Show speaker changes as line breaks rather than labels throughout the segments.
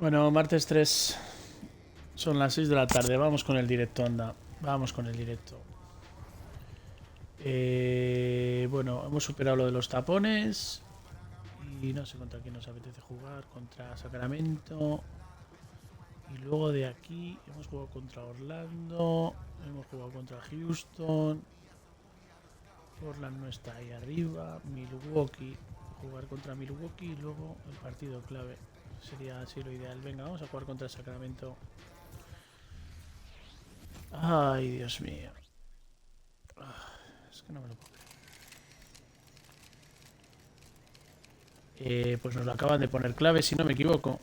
Bueno, martes 3. Son las 6 de la tarde. Vamos con el directo, anda. Vamos con el directo. Bueno, hemos superado lo de los tapones. Y no sé contra quién nos apetece jugar. Contra Sacramento. Y luego de aquí hemos jugado contra Orlando. Hemos jugado contra Houston. Portland no está ahí arriba. Milwaukee. Jugar contra Milwaukee y luego el partido clave. Sería así lo ideal. Venga, vamos a jugar contra Sacramento. Ay, Dios mío. Es que no me lo puedo creer. Pues nos lo acaban de poner clave, si no me equivoco.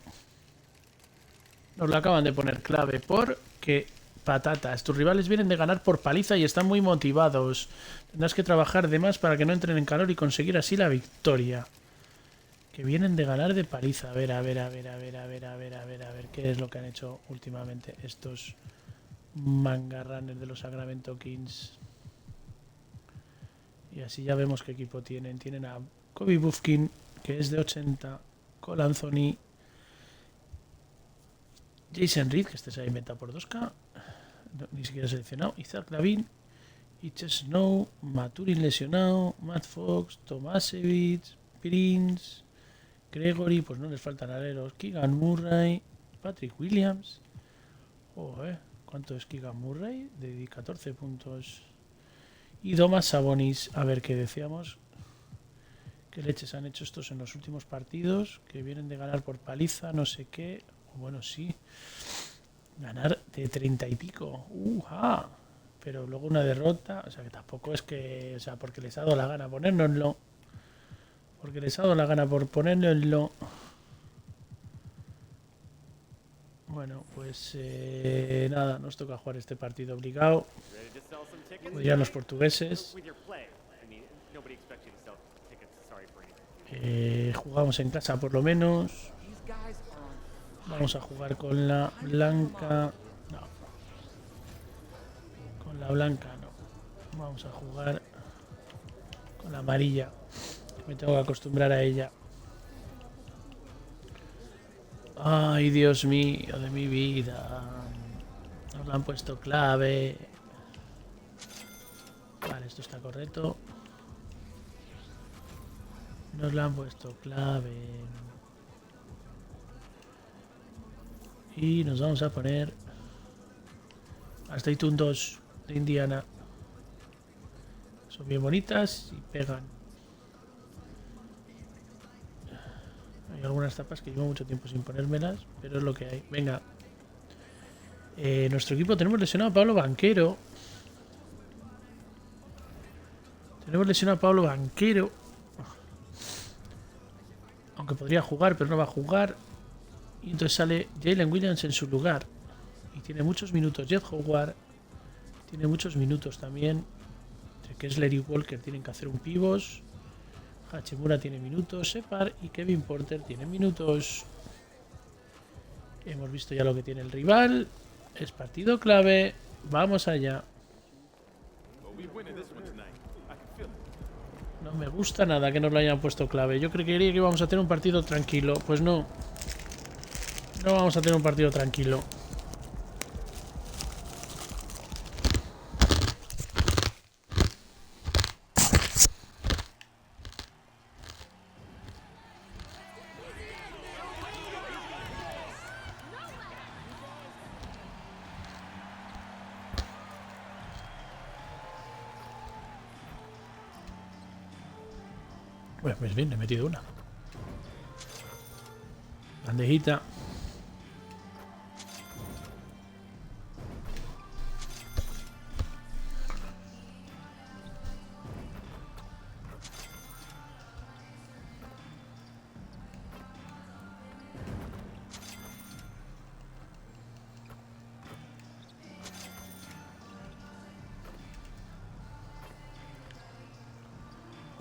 Nos lo acaban de poner clave porque... Patatas, tus rivales vienen de ganar por paliza y están muy motivados. Tendrás que trabajar de más para que no entren en calor y conseguir así la victoria. Que vienen de ganar de paliza. A ver, qué es lo que han hecho últimamente estos mangarranes de los Sacramento Kings. Y así ya vemos qué equipo tienen. Tienen a Kobe Bufkin, que es de 80, Cole Anthony, Jason Reed, que este se ha inventado por 2K, no, ni siquiera seleccionado, Isaac Lavin, Itch Snow, Maturin lesionado, Matt Fox, Tomasevich, Prince, Gregory, pues no les faltan aleros, Keegan Murray, Patrick Williams. ¿Cuánto es Keegan Murray? De 14 puntos. Y Domas Sabonis, a ver qué decíamos. ¿Qué leches han hecho estos en los últimos partidos? Que vienen de ganar por paliza, no sé qué. Bueno, sí. Ganar de 30 y pico. Pero luego una derrota. O sea, que tampoco es que... O sea, porque les ha dado la gana ponérnoslo. Porque les ha dado la gana por ponérnoslo. Bueno, pues nada, nos toca jugar este partido obligado. Podrían los portugueses. Jugamos en casa por lo menos. Vamos a jugar con la blanca. No. Con la blanca no. Vamos a jugar con la amarilla. Me tengo que acostumbrar a ella. Ay, Dios mío, de mi vida. Nos la han puesto clave. Vale, esto está correcto. Nos la han puesto clave. Y nos vamos a poner hasta Itun 2 de Indiana. Son bien bonitas y pegan. Hay algunas tapas que llevo mucho tiempo sin ponérmelas, pero es lo que hay. Venga. Nuestro equipo tenemos lesionado a Pablo Banquero. Aunque podría jugar, pero no va a jugar. Y entonces sale Jalen Williams en su lugar. Y tiene muchos minutos. Jet Howard tiene muchos minutos también. Entre Kessler y Walker tienen que hacer un pivos. Hachimura tiene minutos. Separ y Kevin Porter tienen minutos. Hemos visto ya lo que tiene el rival. Es partido clave. Vamos allá. No me gusta nada que nos lo hayan puesto clave. Yo creía que íbamos a tener un partido tranquilo. Pues no. No vamos a tener un partido tranquilo. Bueno, pues bien, he metido una. Bandejita.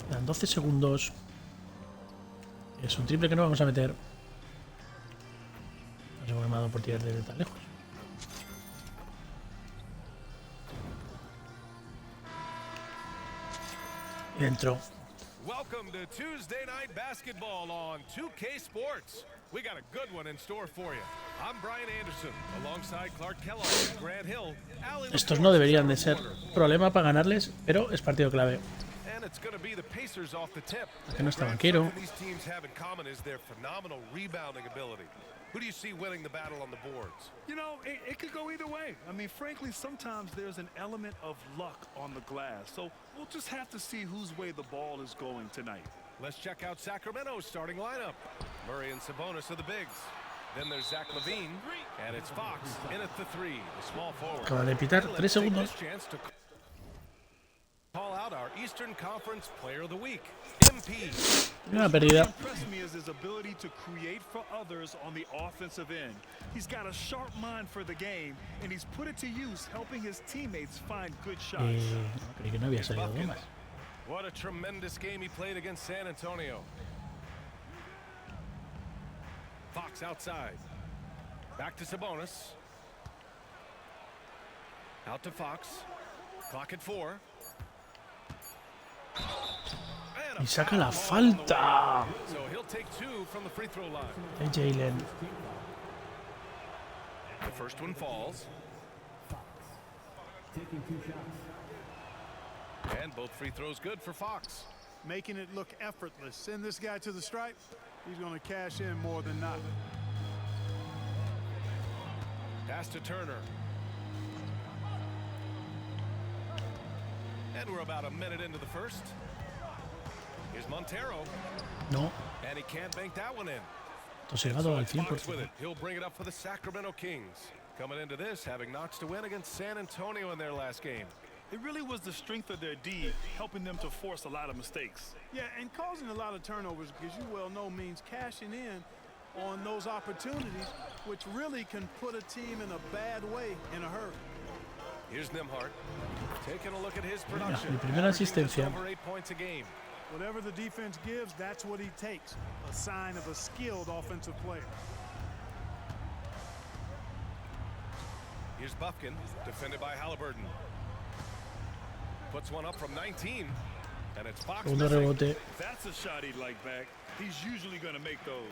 Quedan 12 segundos. Es un triple que no vamos a meter. No sé por qué me ha dado por tirar desde tan lejos. Y entró.
Welcome to Tuesday Night Basketball on 2K Sports, We got a good one in store for you. I'm Brian Anderson, alongside Clark Kellogg, Grant Hill,
Estos no deberían de ser problema para ganarles, pero es partido clave.
and it's going to be the Pacers off the tip.
Que no está banquero.
Something these teams have in common is their phenomenal rebounding ability. Who do you see winning the battle on the boards?
You know, it could go either way. I mean, frankly, sometimes there's an element of luck on the glass. So we'll just have to see whose way the ball is going tonight.
Let's check out Sacramento's starting lineup. Murray and Sabonis are the bigs. Then there's Zach LaVine, and it's Fox in at the three, the small forward.
Acaba de pitar 3 segundos.
Call out our Eastern Conference Player of the Week, MP.
Una pérdida.
Impressed me is his ability to create for others on the offensive end. He's got a sharp mind for the game, and he's put it to use, helping his teammates find good shots.
Creí que no había salido más.
What a tremendous game he played against San Antonio. Fox outside. Back to Sabonis. Out to Fox. Clock at 4.
Y saca la falta.
So he'll take 2 from the free throw line.
Jalen.
The first one falls.
Taking 2 shots.
And both free throws good for Fox.
Making it look effortless. Send this guy to the stripe. He's going to cash in more than not.
Pass to Turner. And we're about a minute into the first. Here's Montero.
No.
And he can't bank that one in.
Tosigado al
Fox with
100%.
it. He'll bring it up for the Sacramento Kings. Coming into this, having knocks to win against San Antonio in their last game.
It really was the strength of their D helping them to force a lot of mistakes.
Yeah, and causing a lot of turnovers, because you well know means cashing in on those opportunities, which really can put a team in a bad way in a hurry.
Here's Nembhard. Taking a look at his production.
Mi primera asistencia.
Over 8 points a game.
Whatever the defense gives, that's what he takes. A sign of a skilled offensive player.
Here's Bufkin, defended by Halliburton. Puts one up from 19, and it's Fox.
Segundo rebote.
That's a shot he'd like back. He's usually going to make those.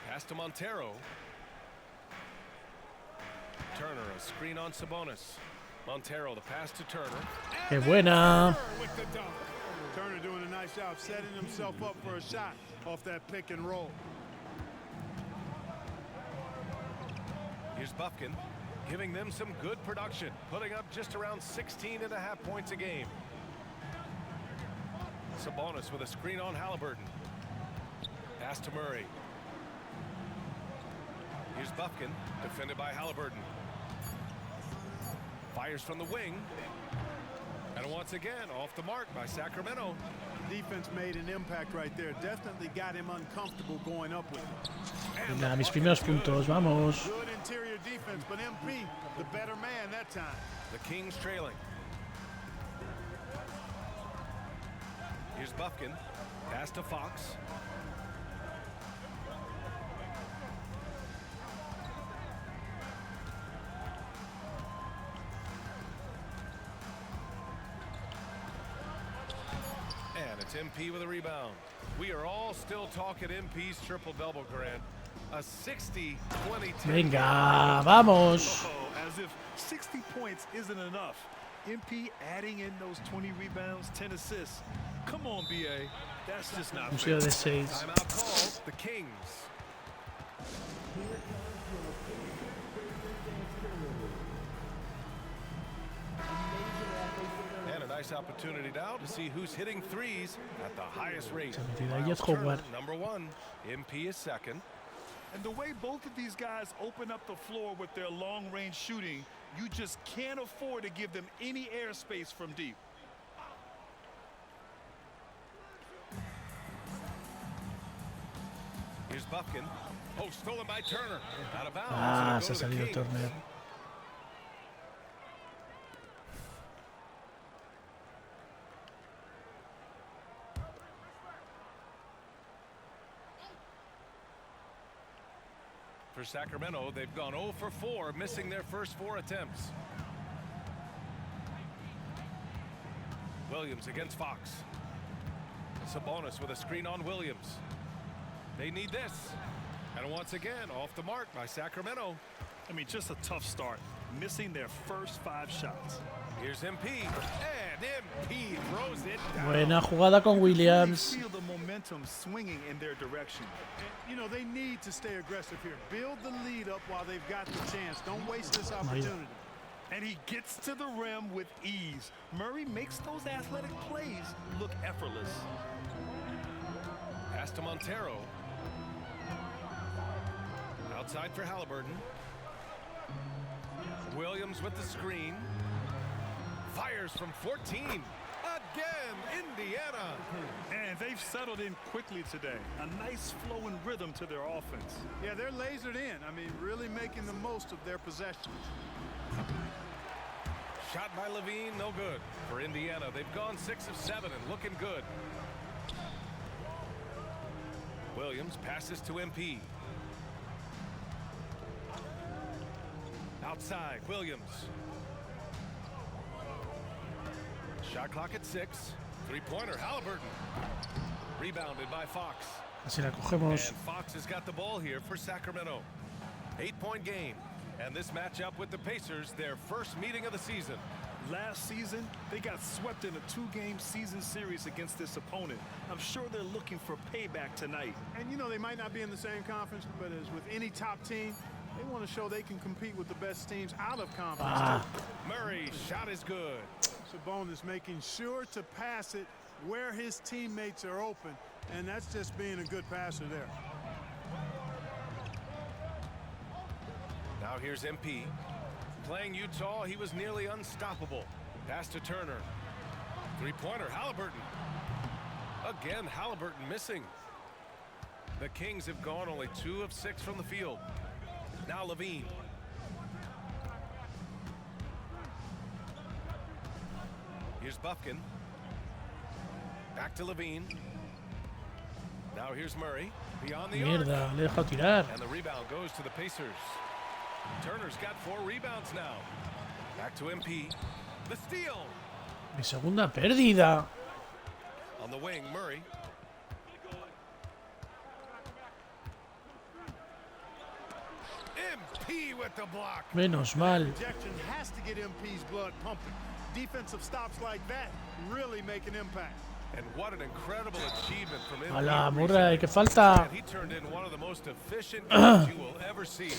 Pass to Montero. Turner, a screen on Sabonis. Montero, the pass to Turner.
Qué buena.
With the dunk. Turner doing a nice job setting himself up for a shot off that pick and roll.
Here's Bufkin, giving them some good production, putting up just around 16.5 points a game. Sabonis with a screen on Halliburton. Pass to Murray. Here's Bufkin, defended by Halliburton. Fires from the wing. And once again, off the mark by Sacramento.
Defense made an impact right there. Definitely got him uncomfortable going up with it.
Venga, mis primeros puntos, vamos.
Good interior defense, but MP, the better man that time.
The Kings trailing. Here's Bufkin. Pass to Fox. And it's MP with a rebound. We are all still talking MP's triple-double, Grant. A 60-20.
Venga, vamos.
Oh, as if 60 points isn't enough. MP adding in those 20 rebounds, 10 assists. Come on, BA. That's just not fair.
Museo de 6.
Timeout called. The Kings. And a nice opportunity now to see who's hitting threes at the highest rate. Miles Turner, number 1. MP is second.
And the way both of these guys open up the floor with their long-range shooting, you just can't afford to give them any airspace from deep.
Here's Bufkin. Oh, stolen by Turner. Out of bounds.
Ah, se ha salido Turner.
For Sacramento, they've gone 0 for 4, missing their first 4 attempts. Williams against Fox. Sabonis with a screen on Williams. They need this. And once again, off the mark by Sacramento.
I mean, just a tough start, missing their first 5 shots.
Here's MP, and MP throws it down.
Buena jugada con Williams.
Feel the momentum swinging in their direction.
You know, they need to stay aggressive here. Build the lead up while they've got the chance. Don't waste this opportunity.
And he gets to the rim with ease. Murray makes those athletic plays look effortless.
Pass to Montero. Outside for Halliburton. Williams with the screen. Fires from 14. Again, Indiana.
And they've settled in quickly today. A nice flowing rhythm to their offense.
Yeah, they're lasered in. I mean, really making the most of their possessions.
Shot by Levine, no good. For Indiana, they've gone 6 of 7 and looking good. Williams passes to MP. Outside, Williams. Shot clock at 6. 3-pointer, Halliburton. Rebounded by Fox.
Así la cogemos.
And Fox has got the ball here for Sacramento. 8-point game. And this matchup with the Pacers, their first meeting of the season.
Last season, they got swept in a 2-game season series against this opponent. I'm sure they're looking for payback tonight.
And you know, they might not be in the same conference, but as with any top team, they want to show they can compete with the best teams out of conference.
Murray, shot is good.
Sabonis making sure to pass it where his teammates are open, and that's just being a good passer there.
Now here's MP. Playing Utah, he was nearly unstoppable. Pass to Turner. 3-pointer, Halliburton. Again, Halliburton missing. The Kings have gone only 2 of 6 from the field. Now Levine. Here's Buffkin. Back to Levine. Now here's Murray. Beyond the arc.
Mierda, le he dejado tirar.
And the rebound goes to the Pacers. Turner's got 4 rebounds now. Back to MP. The steal.
Mi segunda pérdida.
On the wing, Murray. MP with the block.
Menos mal.
Projection has to get MP's blood pumping. Defensive stops like that really make an impact.
And what an incredible achievement from MP.
A la Murray, que falta.
And he turned in one of the most efficient games you will ever see.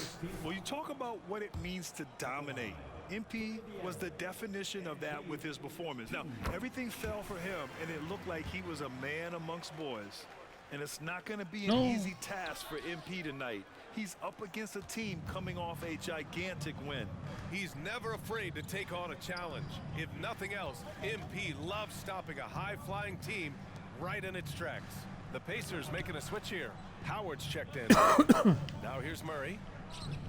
Well, you talk about what it means to dominate. MP was the definition of that with his performance. Now, everything fell for him, and it looked like he was a man amongst boys. And it's not going to be an easy task for MP tonight. He's up against a team coming off a gigantic win.
He's never afraid to take on a challenge. If nothing else, MP loves stopping a high-flying team right in its tracks. The Pacers making a switch here. Howard's checked in. Now here's Murray.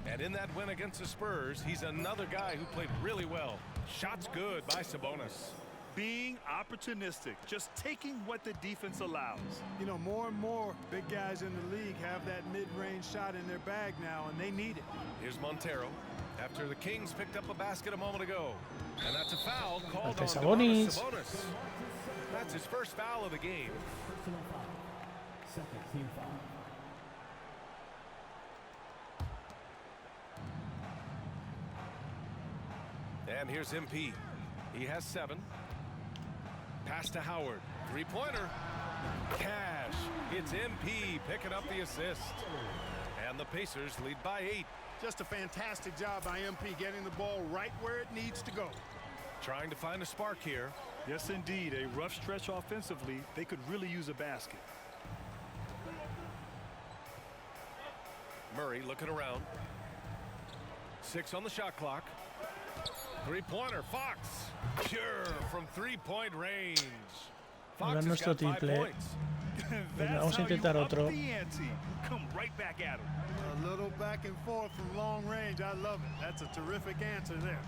And in that win against the Spurs, he's another guy who played really well. Shots good by Sabonis.
Being opportunistic, just taking what the defense allows.
You know, more and more big guys in the league have that mid-range shot in their bag now, and they need it.
Here's Montero. After the Kings picked up a basket a moment ago. And that's a foul called on
Sabonis.
Sabonis. That's his first foul of the game. And here's MP. He has 7. Pass to Howard. 3-pointer. Cash. It's MP picking up the assist. And the Pacers lead by 8.
Just a fantastic job by MP getting the ball right where it needs to go.
Trying to find a spark here.
Yes, indeed. A rough stretch offensively. They could really use a basket.
Murray looking around. 6 on the shot clock. 3-pointer, Fox. Pure from 3-point range.
Ahora nuestro triple. Venga, vamos a intentar otro.
Come right back at him.
A little back and forth from long range. I love it. That's a terrific answer there.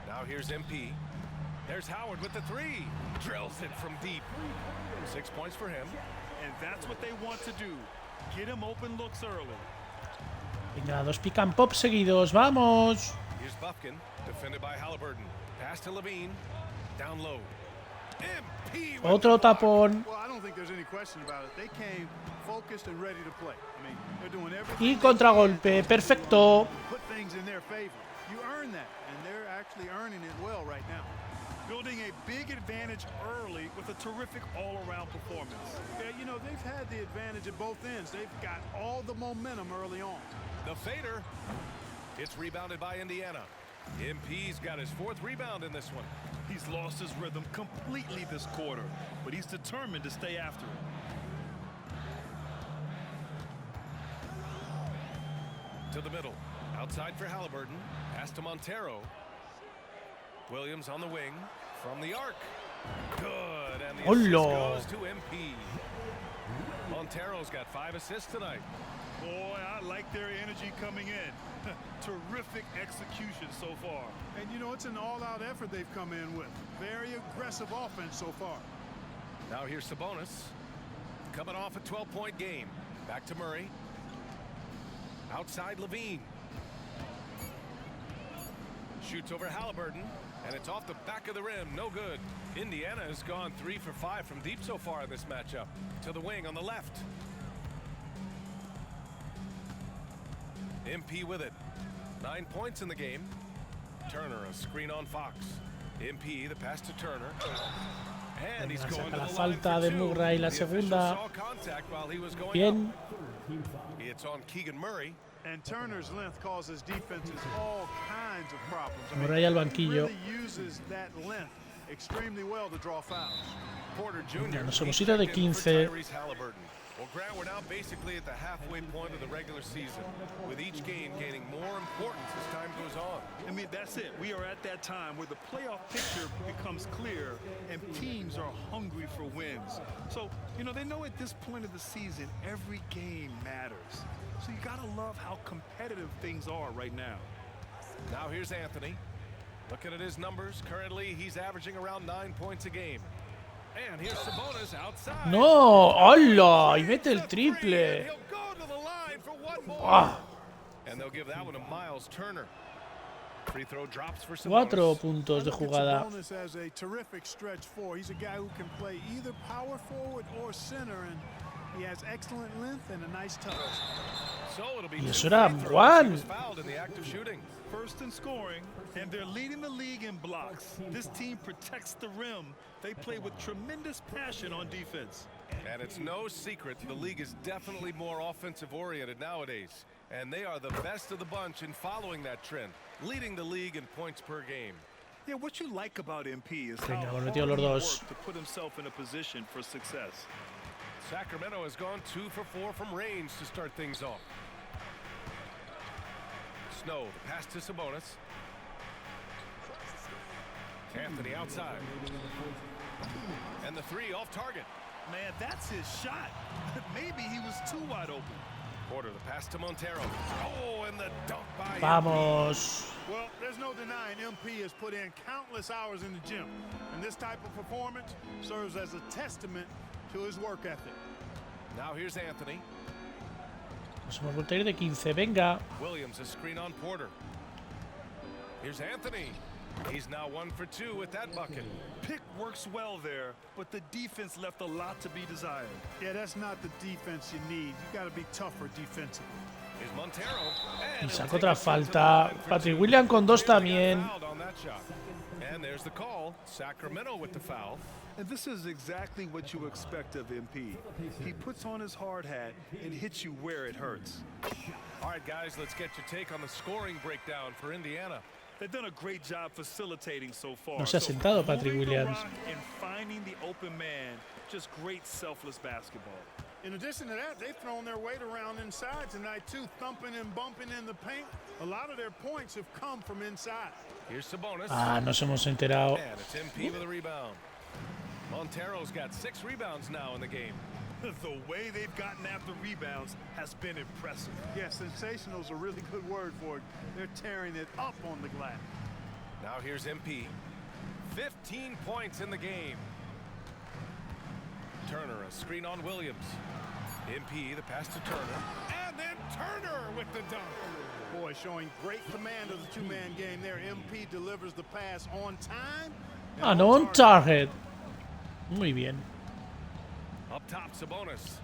Now here's MP. There's Howard with the 3. Drills it from deep. 6 points for him.
And that's what they want to do. Get him open looks early.
Venga, 2 pick and pop seguidos. ¡Vamos!
Here's Buffkin, defended by Halliburton. Pass to Levine. Down low. MP with
Otro
the block.
tapón.
Well, I don't think there's any question about it. They came focused and ready to play. I mean, they're doing everything.
Y contragolpe. Perfecto.
Put things in their favor. You earn that, and they're actually earning it well right now.
Building a big advantage early with a terrific all-around performance.
Yeah, you know, they've had the advantage at both ends. They've got all the momentum early on.
The fader. It's rebounded by Indiana. MP's got his 4th rebound in this one.
He's lost his rhythm completely this quarter, but he's determined to stay after it.
To the middle. Outside for Halliburton. Pass to Montero. Williams on the wing. From the arc. Good. And the assist goes to MP. Montero's got 5 assists tonight.
Boy, I like their energy coming in. Terrific execution so far.
And, you know, it's an all-out effort they've come in with. Very aggressive offense so far.
Now here's Sabonis. Coming off a 12-point game. Back to Murray. Outside Levine. Shoots over Halliburton. And it's off the back of the rim. No good. Indiana has gone 3 for 5 from deep so far in this matchup. To the wing on the left. MP with it. 9 points in the game. Turner, a screen on Fox. MP, the pass to Turner. And he's going to
La
the line
falta
for
de
2.
Murray, la
The official
segunda.
saw contact while he was going
Bien.
up. It's on Keegan Murray.
And Turner's length causes defenses all kinds of problems. I
Murray al
he
banquillo.
really uses that length extremely well to draw fouls.
Porter Jr.
Nos hemos ido de
checked in for
15.
Tyrese Halliburton. Well, Grant, we're now basically at the halfway point of the regular season, with each game gaining more importance as time goes on.
I mean, that's it. We are at that time where the playoff picture becomes clear and teams are hungry for wins. So, you know, they know at this point of the season, every game matters. So you got to love how competitive things are right now.
Now here's Anthony. Looking at his numbers, currently he's averaging around 9 points a game. And here's Sabonis outside.
No, hola, y mete el triple.
He'll go to the line for one more.
Ah,
And they'll give that one to Miles Turner. Free throw drops for
4
Sabonis.
puntos de
I look at
jugada.
Sabonis as a terrific stretch four. He's a guy who can play either power forward or center, and he has excellent length and a nice touch.
So it'll be
Y
2
eso era
free throws.
Juan.
He was fouled in the act of shooting.
First in scoring, and they're leading the league in blocks. This team protects the rim. They play with tremendous passion on defense.
And it's no secret the league is definitely more offensive oriented nowadays. And they are the best of the bunch in following that trend, leading the league in points per game.
Yeah, what you like about MP is
Venga,
how
hemos
hard
metido
he
los dos.
worked to put himself in a position for success.
Sacramento has gone 2 for 4 from range to start things off. Snow, the pass to Sabonis. Anthony outside. And the 3 off target.
Man, that's his shot. Maybe he was too wide open.
Porter, the pass to Montero. Oh, and the dunk by
Vamos.
Well, there's no denying MP has put in countless hours in the gym, and this type of performance serves as a testament to his work ethic.
Now here's Anthony.
Nos hemos vuelto a ir de 15. Venga.
Williams, a screen on Porter. Here's Anthony. He's now 1 for 2 with that bucket.
Pick works well there, but the defense left a lot to be desired.
Yeah, that's not the defense you need. You got to be tougher defensively.
Here's Montero.
Y
And
saca
he'll
otra
take it to the
falta.
line for
Patrick
2.
Williams con 2
Clearly got
también.
fouled on that shot. And there's the call. Sacramento with the foul.
And this is exactly what you expect of MP. He puts on his hard hat and hits you where it hurts.
All right, guys, let's get your take on the scoring breakdown for Indiana.
They've done a great job facilitating so far.
No se ha sentado Patrick
moving the
Williams.
rock and finding the open man, just great selfless basketball.
In addition to that, they've thrown their weight around inside tonight, too, thumping and bumping in the paint. A lot of their points have come from inside.
Here's Sabonis.
Ah, nos hemos enterado.
And it's MP with a rebound. Montero's got 6 rebounds now in the game.
The way they've gotten after rebounds has been impressive.
Yeah, sensational is a really good word for it. They're tearing it up on the glass.
Now here's MP. 15 points in the game. Turner, a screen on Williams. MP, the pass to Turner. And then Turner with the dunk.
Boy, showing great command of the two-man game there. MP delivers the pass on time. and
Ah, no on target. Muy bien.
Up top, Sabonis.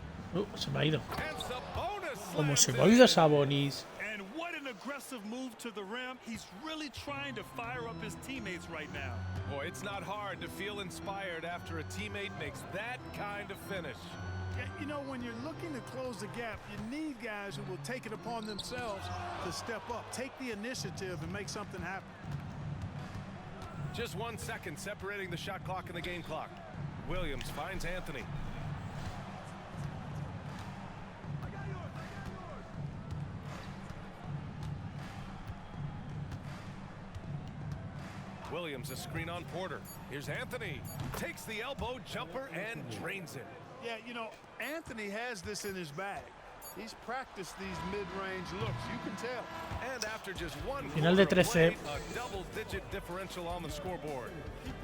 Se me ha ido.
And Sabonis
Como
slams
se
it
me ha ido
in.
Sabonis.
And what an aggressive move to the rim. He's really trying to fire up his teammates right now.
Boy, it's not hard to feel inspired after a teammate makes that kind of finish.
Yeah, you know, when you're looking to close the gap, you need guys who will take it upon themselves to step up, take the initiative, and make something happen.
Just 1 second separating the shot clock and the game clock. Williams finds Anthony. Williams a screen on Porter. Here's Anthony. Takes the elbow jumper and drains it.
Yeah, you know, Anthony has this in his bag. He's practiced these mid-range looks. You can tell.
And after just one
Final de
quarter of
13.
play, a double-digit differential on the scoreboard.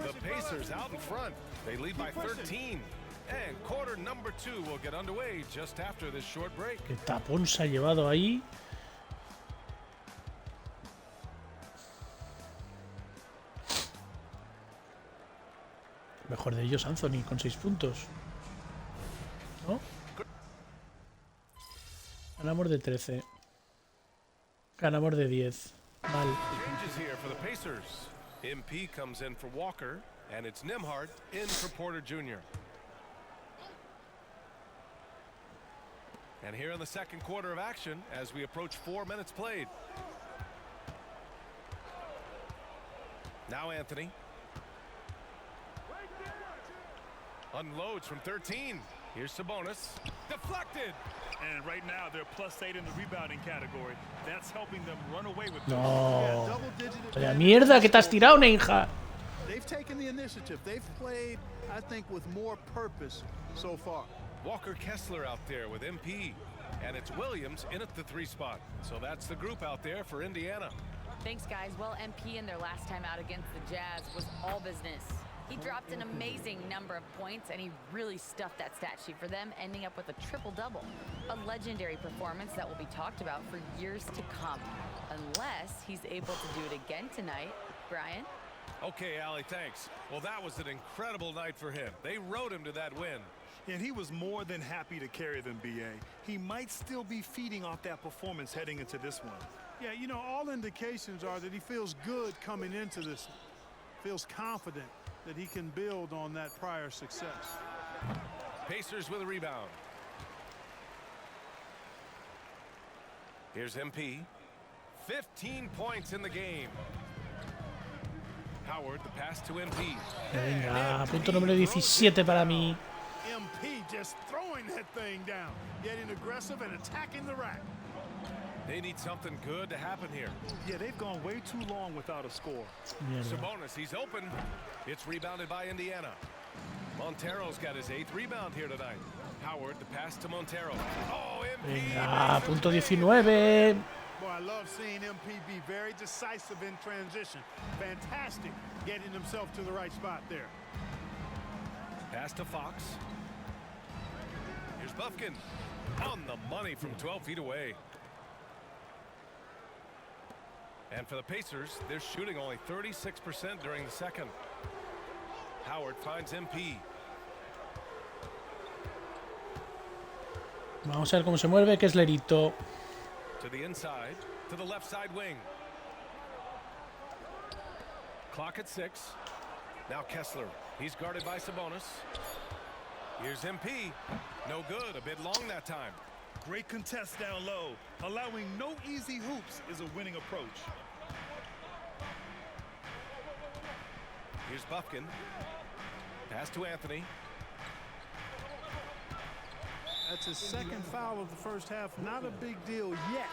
The Pacers out in front. They lead by 13. And quarter number 2 will get underway just after this short break.
Qué tapón se ha llevado ahí. Mejor de ellos Anthony con 6 puntos. ¿No? Ganamos de 13. Ganamos de 10. Vale.
Changes here for the Pacers. MP comes in for Walker, and it's Nembhard in for Porter Jr. And here in the second quarter of action, as we approach 4 minutes played. Now Anthony. Unloads from 13. Here's Sabonis. Deflected.
And right now, they're +8 in the rebounding category. That's helping them run away with this.
No.
Double-digit
Vaya
advantage.
mierda que te has tirado, Ninja.
They've taken the initiative. They've played, I think, with more purpose so far.
Walker Kessler out there with MP. And it's Williams in at the 3 spot. So that's the group out there for Indiana.
Thanks, guys. Well, MP in their last time out against the Jazz was all business. He dropped an amazing number of points, and he really stuffed that stat sheet for them, ending up with a triple-double. A legendary performance that will be talked about for years to come. Unless he's able to do it again tonight. Brian?
Okay, Allie, thanks. Well, that was an incredible night for him. They rode him to that win.
And he was more than happy to carry them, BA. He might still be feeding off that performance heading into this one.
Yeah, you know, all indications are that he feels good coming into this. Feels confident that he can build on that prior success.
Pacers with a rebound. Here's MP. 15 points in the game. Howard, the pass to MP.
Venga, punto número 17 para mí.
MP just throwing that thing down, getting aggressive and attacking the rack.
They need something good to happen here.
Yeah, they've gone way too long without a score.
Mierda.
Sabonis, he's open. It's rebounded by Indiana. Montero's got his 8th rebound here tonight. Howard, the pass to Montero. Oh, MP.
Venga, punto 19.
Boy, I love seeing MP be very decisive in transition. Fantastic getting himself to the right spot there.
Pass to Fox. Here's Bufkin. On the money from 12 feet away. And for the Pacers, they're shooting only 36% during the second. Howard finds MP.
Vamos a ver cómo se mueve Kesslerito.
To the inside, to the left side wing. Clock at 6. Now Kessler. He's guarded by Sabonis. Here's MP. No good. A bit long that time.
Great contest down low. Allowing no easy hoops is a winning approach.
Here's Bufkin. Pass to Anthony.
That's his second foul of the first half. Not a big deal yet,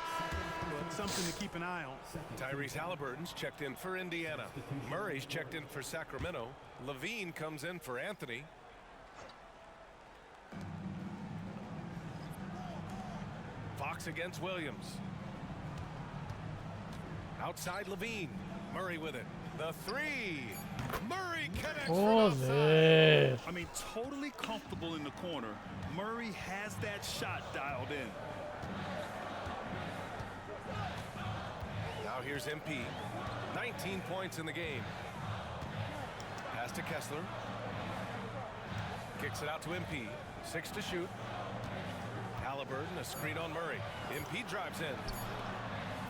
but something to keep an eye on.
Tyrese Halliburton's checked in for Indiana. Murray's checked in for Sacramento. Levine comes in for Anthony. Fox against Williams. Outside Levine. Murray with it. The 3. Murray connects from outside.
Joder.
I mean, totally comfortable in the corner. Murray has that shot dialed in.
Now here's MP. 19 points in the game. Pass to Kessler. Kicks it out to MP. 6 to shoot. Halliburton, a screen on Murray. MP drives in.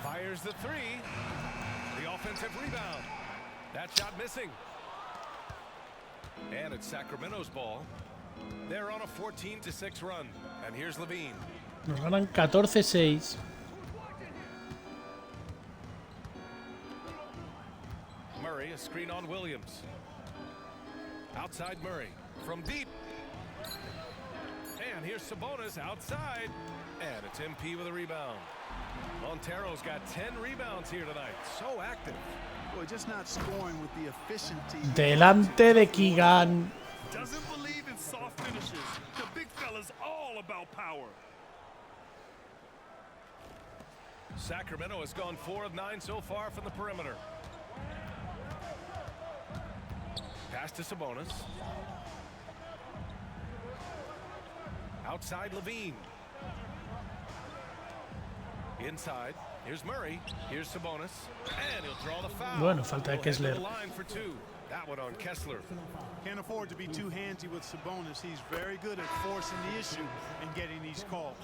Fires the 3. The offensive rebound. That shot missing. And it's Sacramento's ball. They're on a 14-6 run. And here's Levine.
Nos ganan 14-6.
Murray, a screen on Williams. Outside Murray. From deep. And here's Sabonis outside. And it's MP with a rebound. Montero's got 10 rebounds here tonight. So active.
Boy, just not scoring with the efficiency.
Delante de Keegan.
Doesn't believe in soft finishes. The big fella's all about power.
Sacramento has gone 4 of 9 so far from the perimeter. Pass to Sabonis. Outside Levine. Inside. Here's Murray. Here's Sabonis. And he'll draw the foul.
Bueno, falta de
He'll head to
Kessler.
the line for 2. That one on Kessler.
Can't afford to be too handsy with Sabonis. He's very good at forcing the issue and getting these calls.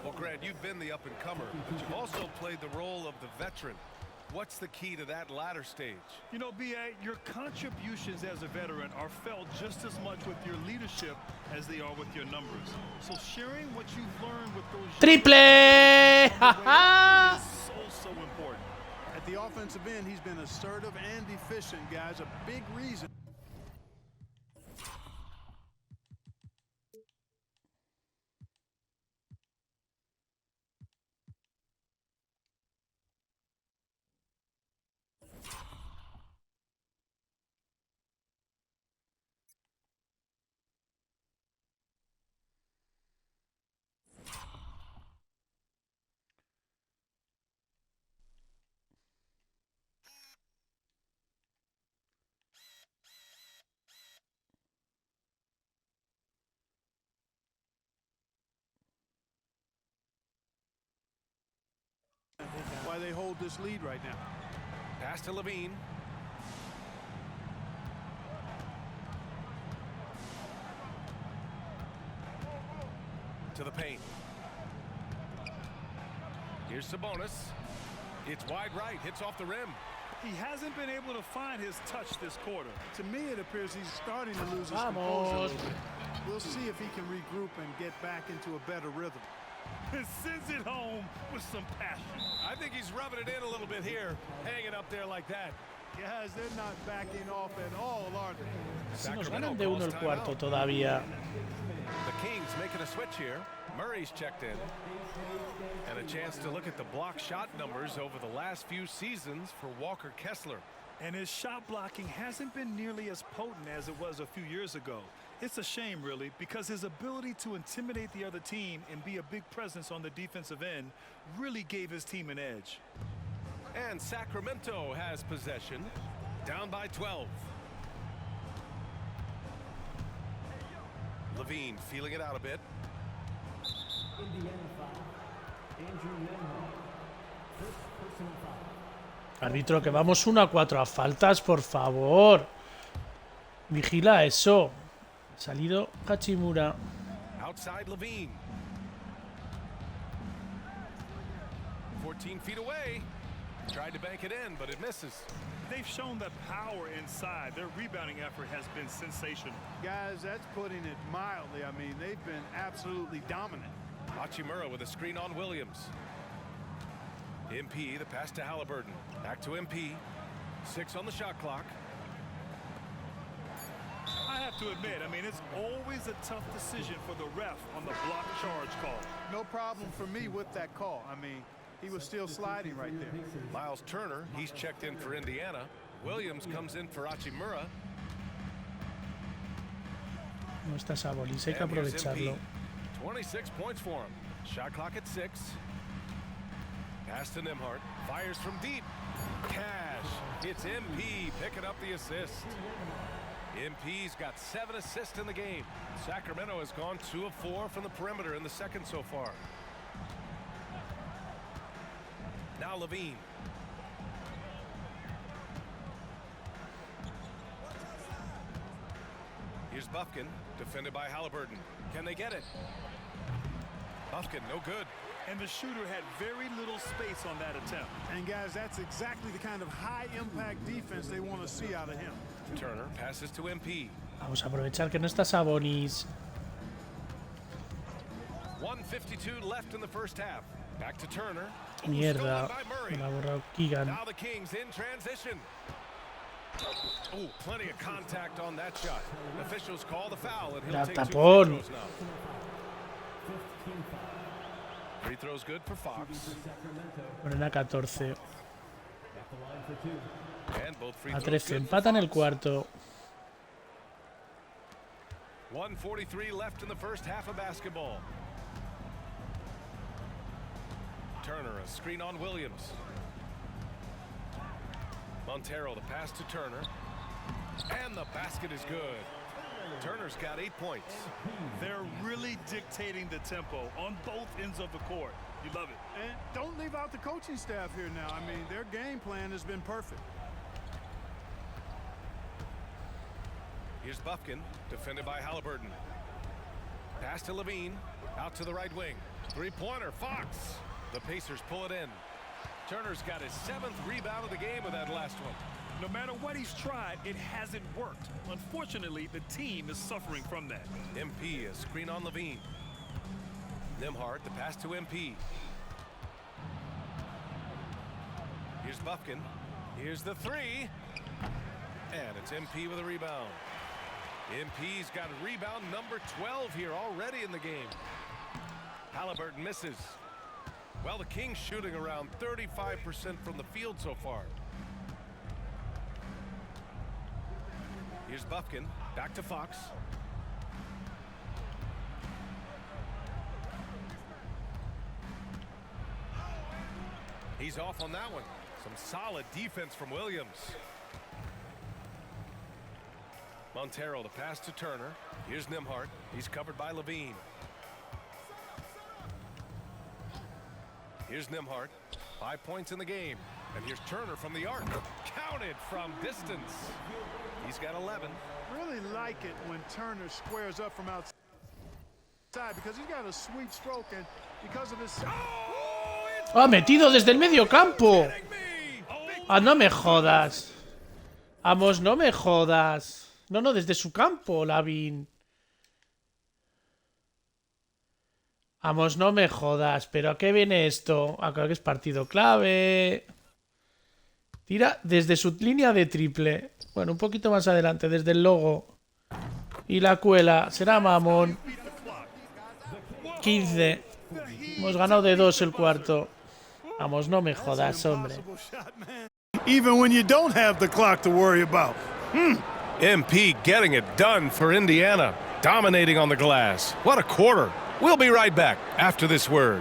Well, Grant, you've been the up-and-comer, but you've also played the role of the veteran. What's the key to that latter stage?
You know, B.A., your contributions as a veteran are felt just as much with your leadership as they are with your numbers. So sharing what you've learned with those
Triple! ¡Ja,
is so important.
At the offensive end, he's been assertive and efficient, guys. A big reason. Why they hold this lead right now.
Pass to Levine. To the paint. Here's Sabonis. It's wide right. Hits off the rim.
He hasn't been able to find his touch this quarter.
To me, it appears he's starting to lose his
Vamos.
composure a little bit. We'll see if he can regroup and get back into a better rhythm.
Sends it home with some passion.
I think he's rubbing it in a little bit here, hanging up there like that.
Guys, they're not backing off at all, are they?
Si nos ganan de 1 el cuarto todavía.
The Kings making a switch here. Murray's checked in. And a chance to look at the block shot numbers over the last few seasons for Walker Kessler.
And his shot blocking hasn't been nearly as potent as it was a few years ago. It's a shame, really, because his ability to intimidate the other team and be a big presence on the defensive end really gave his team an edge.
And Sacramento has possession, down by 12. Levine feeling it out a bit.
Árbitro, que vamos 1-4 a faltas, por favor. Vigila eso. Ha salido Hachimura.
Outside Levine. 14 feet away. Tried to bank it in, but it misses.
They've shown that power inside. Their rebounding effort has been sensational.
Guys, that's putting it mildly. I mean, they've been absolutely dominant.
Hachimura with a screen on Williams. MP, the pass to Halliburton. Back to MP. 6 on the shot clock.
I have to admit, I mean, it's always a tough decision for the ref on the block charge call.
No problem for me with that call. I mean, he was still sliding right there.
Miles Turner, he's checked in for Indiana. Williams comes in for Hachimura.
No está Sabonis, hay que
And here's MP.
aprovecharlo.
26 points for him. Shot clock at 6. Pass to Nembhard. Fires from deep. Cash. It's MP picking up the assist. MP's got 7 assists in the game. Sacramento has gone 2 of 4 from the perimeter in the second so far. Now Levine. Here's Here's Buffkin, defended by Halliburton. Can they get it? Buffkin, no good.
And the shooter had very little space on that attempt.
And guys, that's exactly the kind of high-impact defense they want to see out of him.
Turner passes to MP.
Vamos a aprovechar que no está Sabonis.
1:52 left in the first half. Back to Turner.
Mierda.
Stolen by Murray.
Me la ha borrado Keegan.
Now the Kings in transition. Oh, plenty of contact on that shot. Officials call the foul, and he'll
La
take 2
tapón.
free throws now. Free throws good for Fox.
Ponen a 14.
And both free
A
throws
13.
good for
Empatan el
Fox.
cuarto.
1:43 left in the first half of basketball. Turner, a screen on Williams. Montero, the pass to Turner. And the basket is good. Turner's got 8 points.
They're really dictating the tempo on both ends of the court. You love it.
And don't leave out the coaching staff here now. I mean, their game plan has been perfect.
Here's Buffkin, defended by Halliburton. Pass to Levine, out to the right wing. Three-pointer, Fox. The Pacers pull it in. Turner's got his 7th rebound of the game with that last one.
No matter what he's tried, it hasn't worked. Unfortunately, the team is suffering from that.
MP, a screen on Levine. Nimhart, the pass to MP. Here's Buffkin. Here's the three. And it's MP with a rebound. MP's got a rebound number 12 here already in the game. Halliburton misses. Well, the Kings shooting around 35% from the field so far. Here's Buffkin, back to Fox. He's off on that one. Some solid defense from Williams. Montero, the pass to Turner. Here's Nimhart. He's covered by Levine. Here's Nimhart. 5 points in the game. And here's Turner from the arc. Counted from distance. He's got 11.
Really like it when Turner squares up from outside because he's got a sweet stroke and because of his...
¡Ah, metido desde el medio campo! ¡Ah, no me jodas! Vamos, no me jodas. No, no, desde su campo, Lavin. Vamos, no me jodas. ¿Pero a qué viene esto? Ah, claro que es partido clave. Tira desde su línea de triple. Bueno, un poquito más adelante, desde el logo. Y la cuela. Será mamón. 15. Hemos ganado de 2 el cuarto. Vamos, no me jodas, hombre.
Even when you don't have the clock to worry about.
MP getting it done for Indiana. Dominating on the glass. What a quarter. We'll be right back after this word.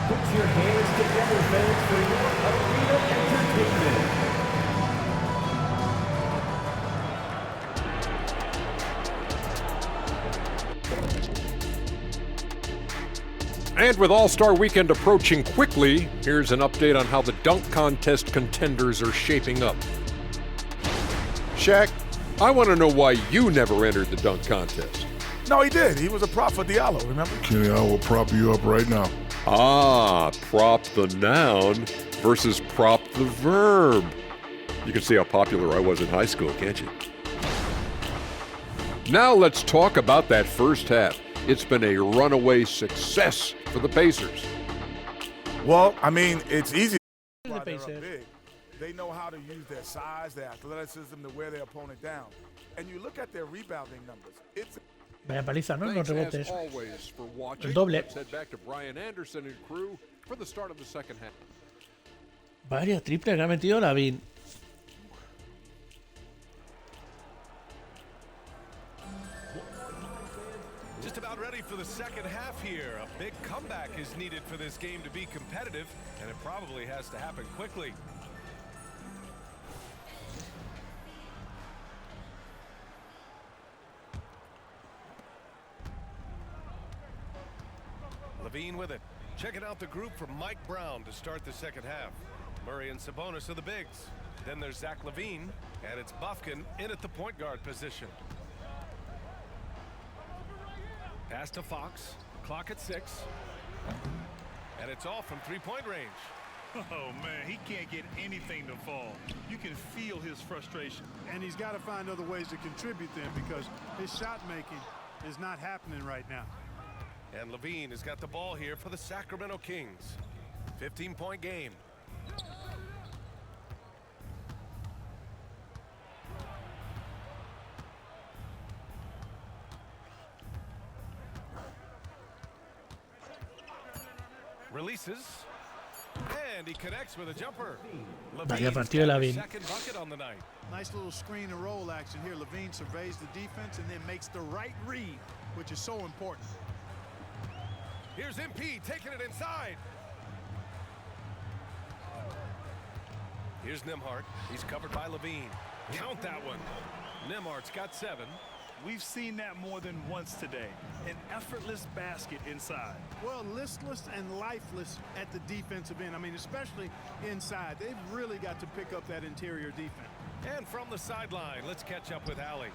Put your hands together, fans, for your arena entertainment.
And with All-Star Weekend approaching quickly, here's an update on how the dunk contest contenders are shaping up. Shaq, I want to know why you never entered the dunk contest.
No, he did. He was a prop for Diallo, remember?
Kenny, I will prop you up right now.
Ah, prop the noun versus prop the verb. You can see how popular I was in high school, can't you? Now let's talk about that first half. It's been a runaway success for the Pacers.
Well, I mean, it's easy.
The Pacers.
Big. They know how to use their size, their athleticism to wear their opponent down. And you look at their rebounding numbers. It's
Vaya paliza, ¿no? Los
Thanks,
rebotes.
as always, for watching.
El doble.
Let's head back to Brian Anderson and crew for the start of the second half.
Varios triples que ha metido Lavin.
Just about ready for the second half here. A big comeback is needed for this game to be competitive, and it probably has to happen quickly. Levine with it. Checking out the group from Mike Brown to start the second half. Murray and Sabonis are the bigs. Then there's Zach LaVine, and it's Bufkin in at the point guard position. Pass to Fox. Clock at 6. And it's all from three-point range.
Oh, man, he can't get anything to fall. You can feel his frustration.
And he's got to find other ways to contribute then, because his shot making is not happening right now.
And LaVine has got the ball here for the Sacramento Kings. 15-point game. Releases. And he connects with a jumper.
Vaya partido de LaVine.
Second bucket on the night.
Nice little screen and roll action here. LaVine surveys the defense and then makes the right read, which is so important.
Here's MP taking it inside. Here's Nembhard. He's covered by LaVine. Count that one. Nembhard's got 7.
We've seen that more than once today. An effortless basket inside.
Well, listless and lifeless at the defensive end. I mean, especially inside. They've really got to pick up that interior defense.
And from the sideline, let's catch up with Allie.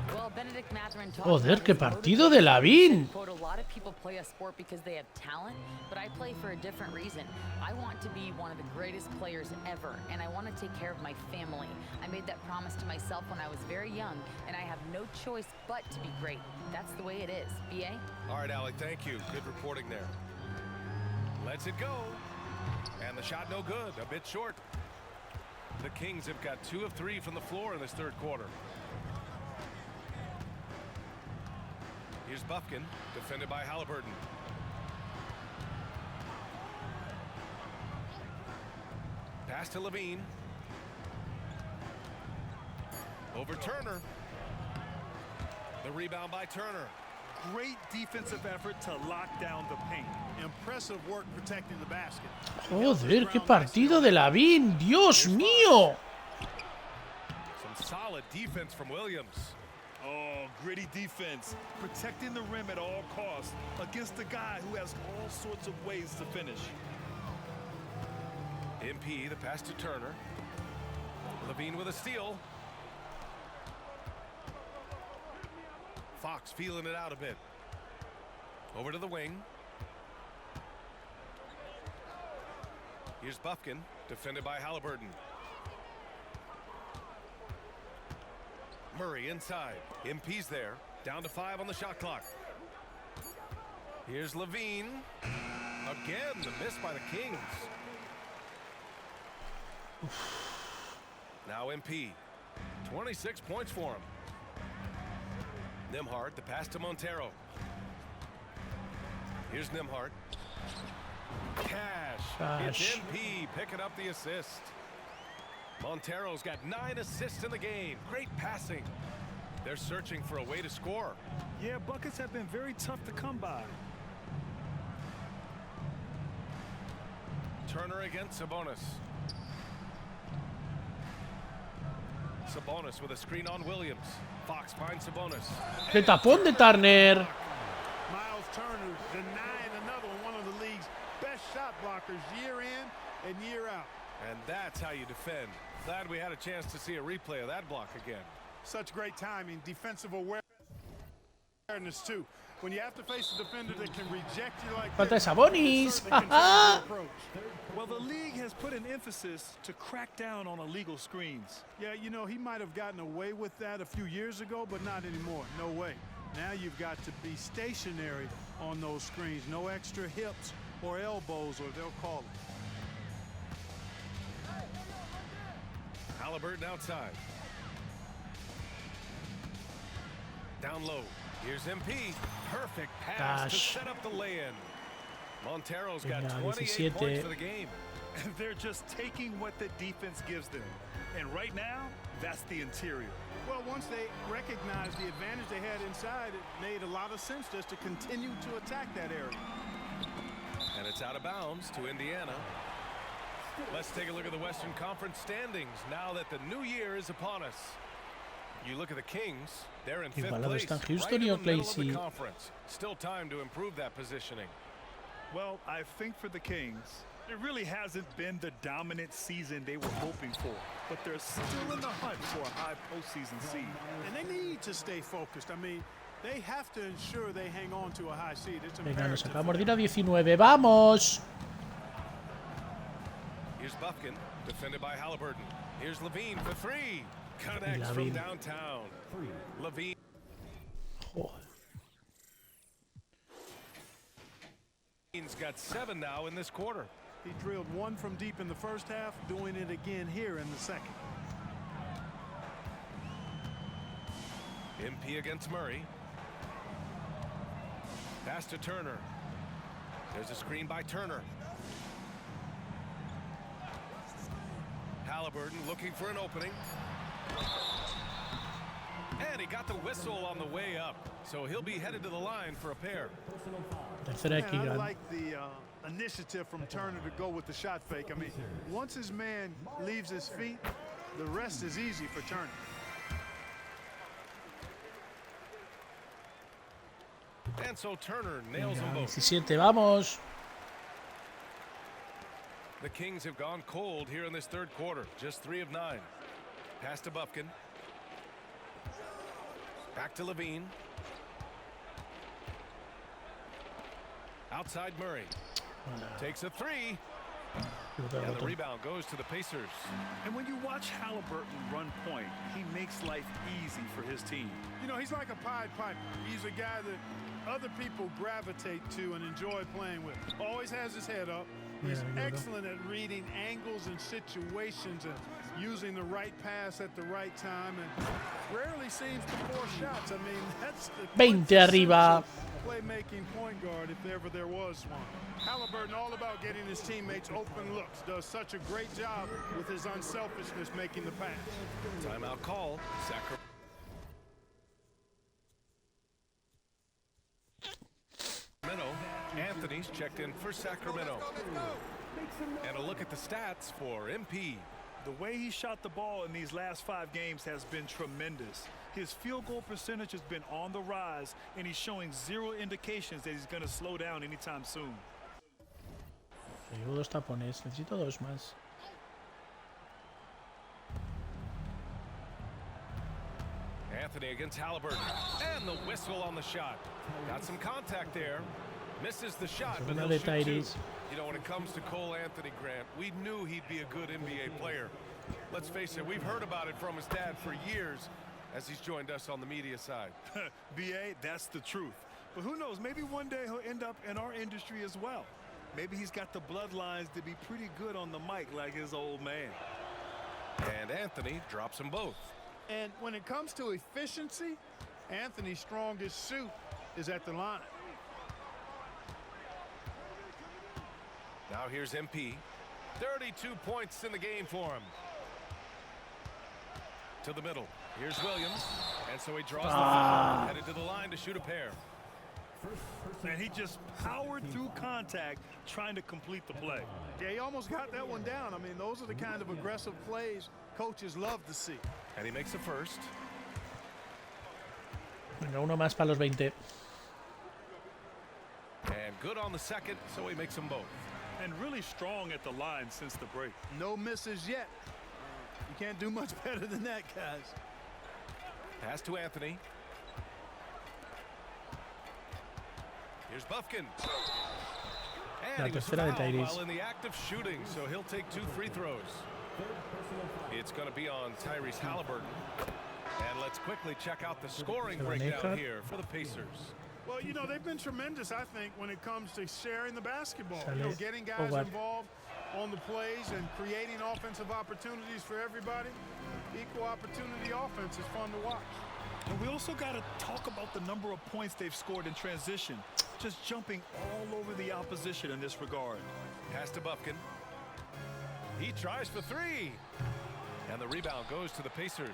Well, Benedict Mathurin talked
Joder,
about
qué
his
partido de LaVine.
quote, a lot of people play a sport because they have talent, but I play for a different reason. I want to be one of the greatest players ever, and I want to take care of my family. I made that promise to myself when I was very young, and I have no choice but to be great. That's the way it is. BA?
All right, Allie, thank you. Good reporting there. Lets it go. And the shot no good, a bit short. The Kings have got 2 of 3 from the floor in this third quarter. Here's Bufkin, defended by Halliburton. Pass to LaVine. Over Turner. The rebound by Turner.
Great defensive effort to lock down the paint.
Impressive work protecting the basket.
Joder, qué partido de LaVine. Dios mío.
Some solid defense from Williams.
Oh, gritty defense. Protecting the rim at all costs against a guy who has all sorts of ways to finish.
MP, the pass to Turner. LaVine with a steal. Fox feeling it out a bit. Over to the wing. Here's Bufkin, defended by Halliburton. Murray inside. MP's there. Down to 5 on the shot clock. Here's LaVine. Again, the miss by the Kings. Now MP. 26 points for him. Nembhard, the pass to Montero. Here's Nembhard. Cash. It's MP picking up the assist. Montero's got 9 assists in the game. Great passing. They're searching for a way to score.
Yeah, buckets have been very tough to come by.
Turner against Sabonis. Sabonis with a screen on Williams. Fox finds Sabonis.
¡Qué tapón de Turner!
Miles Turner denying another one of the league's best shot blockers year in and year out.
And that's how you defend. Glad we had a chance to see a replay of that block again.
Such great timing, defensive awareness too. When you have to face a defender that can reject you like
Falta de
this,
Sabonis.
it certainly controls your approach.
Well, the league has put an emphasis to crack down on illegal screens.
Yeah, you know, he might have gotten away with that a few years ago, but not anymore. No way. Now you've got to be stationary on those screens. No extra hips or elbows, or they'll call it.
Halliburton outside. Down low. Here's MP. Perfect pass to set up the lay-in. Montero's got 28 points for the game.
And they're just taking what the defense gives them. And right now, that's the interior.
Well, once they recognized the advantage they had inside, it made a lot of sense just to continue to attack that area.
And it's out of bounds to Indiana. Let's take a look at the Western Conference standings now that the new year is upon us. You look at the Kings, they're in 5th place, right in the middle of the conference. Still time to improve that positioning.
Well, I think for the Kings, It really hasn't been the dominant season they were hoping for, but they're still in the hunt for a high postseason seed.
And they need to stay focused. I mean, they have to ensure they hang on to a high seed. It's
Venga, nos
imperative.
acabamos de ir a 19. ¡Vamos!
Here's Buffkin, defended by Halliburton. Here's Levine for three. Connects from
Levine.
downtown. Levine.
Joder.
Levine's got 7 now in this quarter.
He drilled one from deep in the first half, doing it again here in the second.
MP against Murray. Pass to Turner. There's a screen by Turner. Halliburton looking for an opening. And he got the whistle on the way up. So he'll be headed to the line for a pair.
Tercera de
And I
Keegan.
like the initiative from Turner to go with the shot fake. I mean, once his man leaves his feet, the rest is easy for Turner.
And so Turner nails them
Venga,
both.
17. ¡Vamos!
The Kings have gone cold here in this third quarter. Just 3 of 9. Pass to Buffkin. Back to Levine. Outside Murray. Takes a 3. And the rebound goes to the Pacers.
And when you watch Halliburton run point, he makes life easy for his team.
You know, he's like a Pied Piper. He's a guy that other people gravitate to and enjoy playing with. Always has his head up. He's excellent at reading angles and situations and using the right pass at the right time, and rarely seems to force shots. I mean, that's the
20 arriba.
playmaking point guard if ever there was one. Halliburton all about getting his teammates open looks. Does such a great job with his unselfishness making the pass.
Timeout call. Sacramento. Anthony's checked in for Sacramento. And a look at the stats for MP.
The way he shot the ball in these last 5 games has been tremendous. His field goal percentage has been on the rise, and he's showing 0 indications that he's going to slow down anytime soon.
Llevo 2 tapones, necesito 2 más.
Anthony against Halliburton. And the whistle on the shot. Got some contact there. Misses the shot, but he'll shoot 2. You know, when it comes to Cole Anthony, Grant, we knew he'd be a good NBA player. Let's face it, we've heard about it from his dad for years as he's joined us on the media side.
B.A., that's the truth. But who knows, maybe one day he'll end up in our industry as well. Maybe he's got the bloodlines to be pretty good on the mic like his old man.
And Anthony drops them both.
And when it comes to efficiency, Anthony's strongest suit is at the line.
Now here's MP. 32 points in the game for him. To the middle. Here's Williams. And so he draws the foul. Headed to the line to shoot a pair.
And he just powered through contact trying to complete the play.
Yeah, he almost got that one down. I mean, those are the kind of aggressive plays coaches love to see.
And he makes the first.
Venga, uno más para los 20.
And good on the second, so he makes them both.
And really strong at the line since the break.
No misses yet. You can't do much better than that, guys.
Pass to Anthony. Here's Buffkin. And he was fouled while in the act of shooting, so he'll take 2 free throws. It's going to be on Tyrese Halliburton. And let's quickly check out the scoring breakdown here for the Pacers.
Well, you know, they've been tremendous, I think, when it comes to sharing the basketball. You know, getting guys involved on the plays and creating offensive opportunities for everybody. Equal opportunity offense is fun to watch.
And we also got to talk about the number of points they've scored in transition. Just jumping all over the opposition in this regard.
Pass to Buffkin. He tries for 3. And the rebound goes to the Pacers.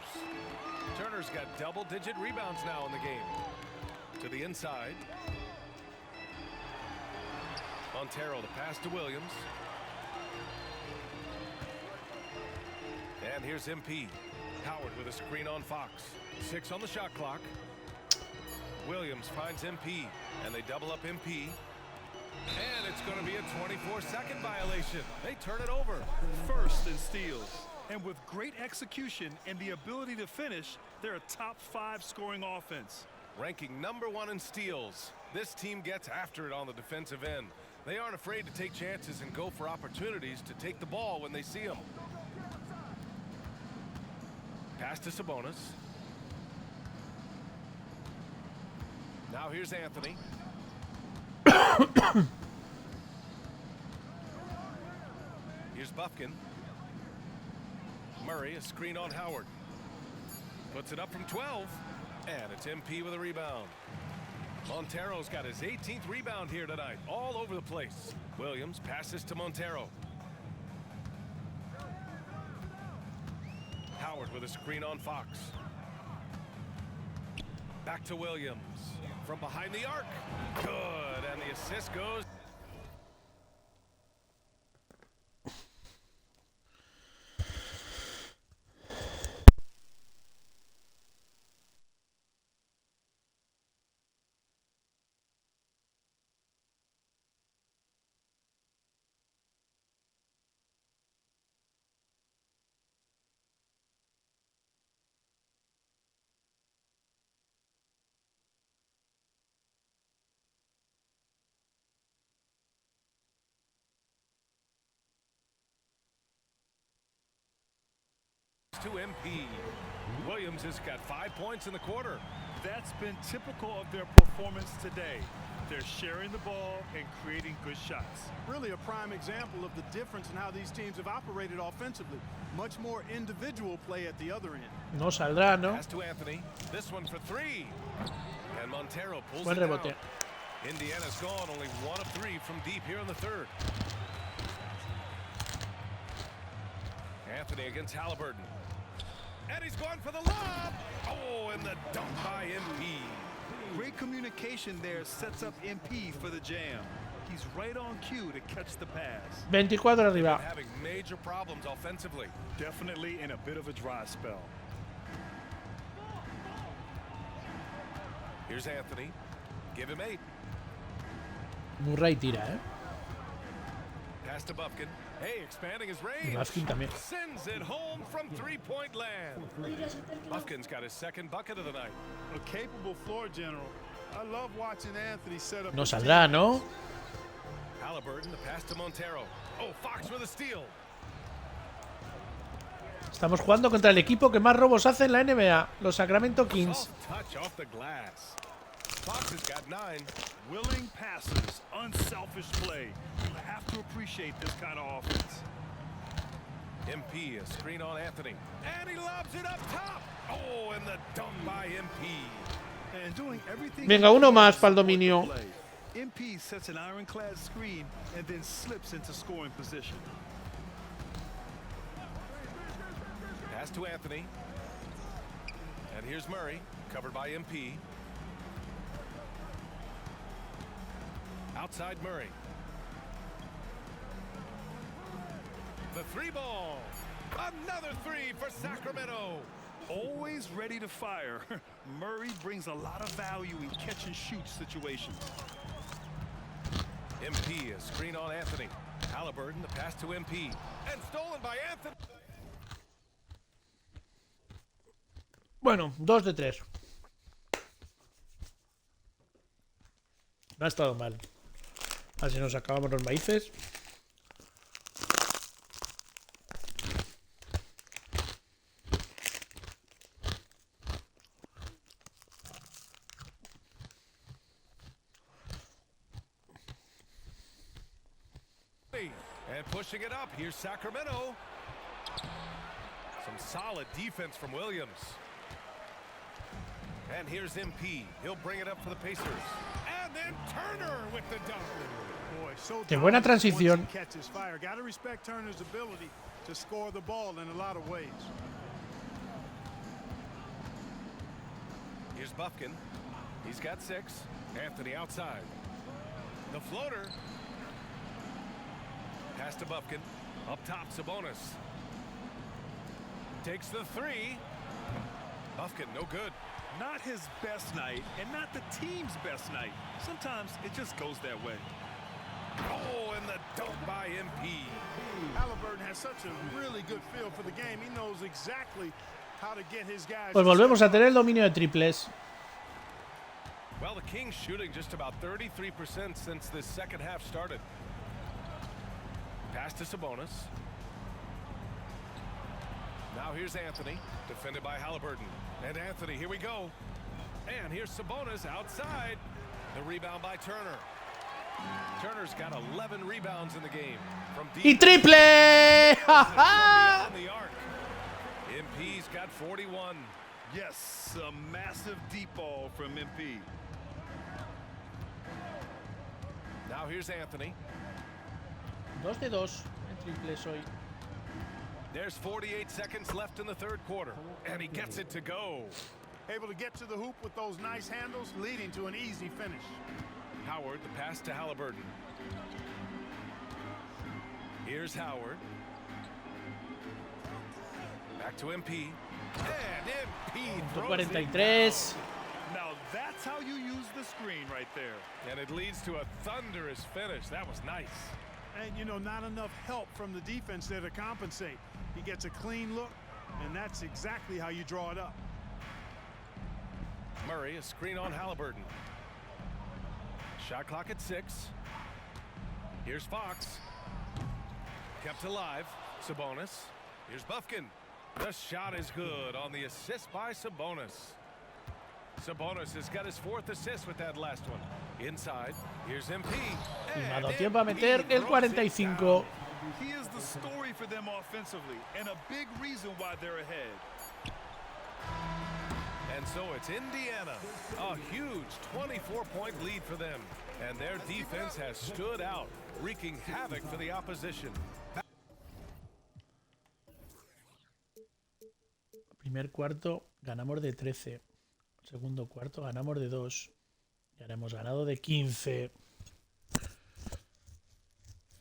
Turner's got double-digit rebounds now in the game. To the inside. Montero to pass to Williams. And here's MP. Howard with a screen on Fox. 6 on the shot clock. Williams finds MP, and they double up MP. And it's going to be a 24-second violation. They turn it over.
First in steals. And with great execution and the ability to finish, they're a top 5 scoring offense.
Ranking #1 in steals. This team gets after it on the defensive end. They aren't afraid to take chances and go for opportunities to take the ball when they see them. Pass to Sabonis. Now here's Anthony. Here's Buffkin. Murray, a screen on Howard. Puts it up from 12. And it's MP with a rebound. Montero's got his 18th rebound here tonight. All over the place. Williams passes to Montero. Howard with a screen on Fox. Back to Williams. From behind the arc. Good. And the assist goes. To MP. Williams has got 5 points in the quarter.
That's been typical of their performance today. They're sharing the ball and creating good shots.
Really a prime example of the difference in how these teams have operated offensively. Much more individual play at the other end.
No saldrá, ¿no?
Pass to Anthony. This one for 3. And Montero pulls
Buen
it
rebote.
down. Indiana's gone only 1 of 3 from deep here in the third. Anthony against Halliburton. And he's going for the lob. Oh, and the dunk by MP.
Great communication there sets up MP for the jam. He's right on cue to catch the pass.
24 arriba.
Having major problems offensively.
Definitely in a bit of a dry spell.
Here's Anthony. Give him 8.
Murray tira, ¿eh?
Pass to Buffkin. Hey, expanding his range.
Buffkin también.
Sends it home from 3-point land. Buffkin's got his second bucket of the night.
A capable floor general. I love watching Anthony set up.
No saldrá, ¿no?
Halliburton, the pass to Montero. Oh, Fox with a steal.
Estamos jugando contra el equipo que más robos hace en la NBA, los Sacramento Kings.
Soft touch off the glass. Fox has got 9.
Willing passes, unselfish play. You have to appreciate this kind of offense.
MP, a screen on Anthony. And he lobs it up top. Oh, and the dunk by MP.
And doing everything.
Venga, uno más para el dominio.
MP sets an ironclad screen and then slips into scoring position.
Pass to Anthony. And here's Murray, covered by MP. Outside Murray. The 3 ball. Another 3 for Sacramento.
Always ready to fire. Murray brings a lot of value in catch and shoot situations.
MP, a screen on Anthony. Halliburton, the pass to MP. And stolen by Anthony.
Bueno, 2 de 3. No ha estado mal. Así nos acabamos los maíces.
And pushing it up, here's Sacramento. Some solid defense from Williams. And here's MP. He'll bring it up for the Pacers. And then Turner with the dunk.
Boy, so
Qué buena transición.
once he catches fire. Got to respect Turner's ability to score the ball in a lot of ways.
Here's Buffkin. He's got 6. Anthony outside. The floater. Pass to Buffkin. Up top, Sabonis. Takes the 3. Buffkin, no good.
Not his best night and not the team's best night. Sometimes it just goes that way.
Oh, and the dunk by MP.
Halliburton has such a really good feel for the game. He knows exactly how to get his guys.
Pues volvemos a tener el dominio de triples.
Well, the Kings shooting just about 33% since this second half started. Pass to Sabonis. Now here's Anthony, defended by Halliburton. And Anthony, here we go. And here's Sabonis outside. The rebound by Turner. Turner's got 11 rebounds in the game. From deep.
¡Y triple!
On the arc. MP's got 41.
Yes, a massive deep ball from MP.
Now here's Anthony.
2 de 2 en triples hoy.
There's 48 seconds left in the third quarter. And he gets it to go.
Able to get to the hoop with those nice handles, leading to an easy finish.
Howard, the pass to Halliburton. Here's Howard. Back to MP. And MP throws it
43.
Now that's how you use the screen right there.
And it leads to a thunderous finish. That was nice.
And, you know, not enough help from the defense there to compensate. He gets a clean look, and that's exactly how you draw it up.
Murray, a screen on Halliburton. Shot clock at 6. Here's Fox. Kept alive. Sabonis. Here's Bufkin. The shot is good on the assist by Sabonis. Sabonis has got his 4th assist with that last one. Inside. Here's MP.
Y me ha dado tiempo a meter el 45.
He is the story for them offensively and a big reason why they're ahead.
And so it's Indiana, a huge 24-point lead for them. And their defense has stood out, wreaking havoc for the opposition.
Primer cuarto ganamos de 13. Segundo cuarto ganamos de 2. Y ahora hemos ganado de 15.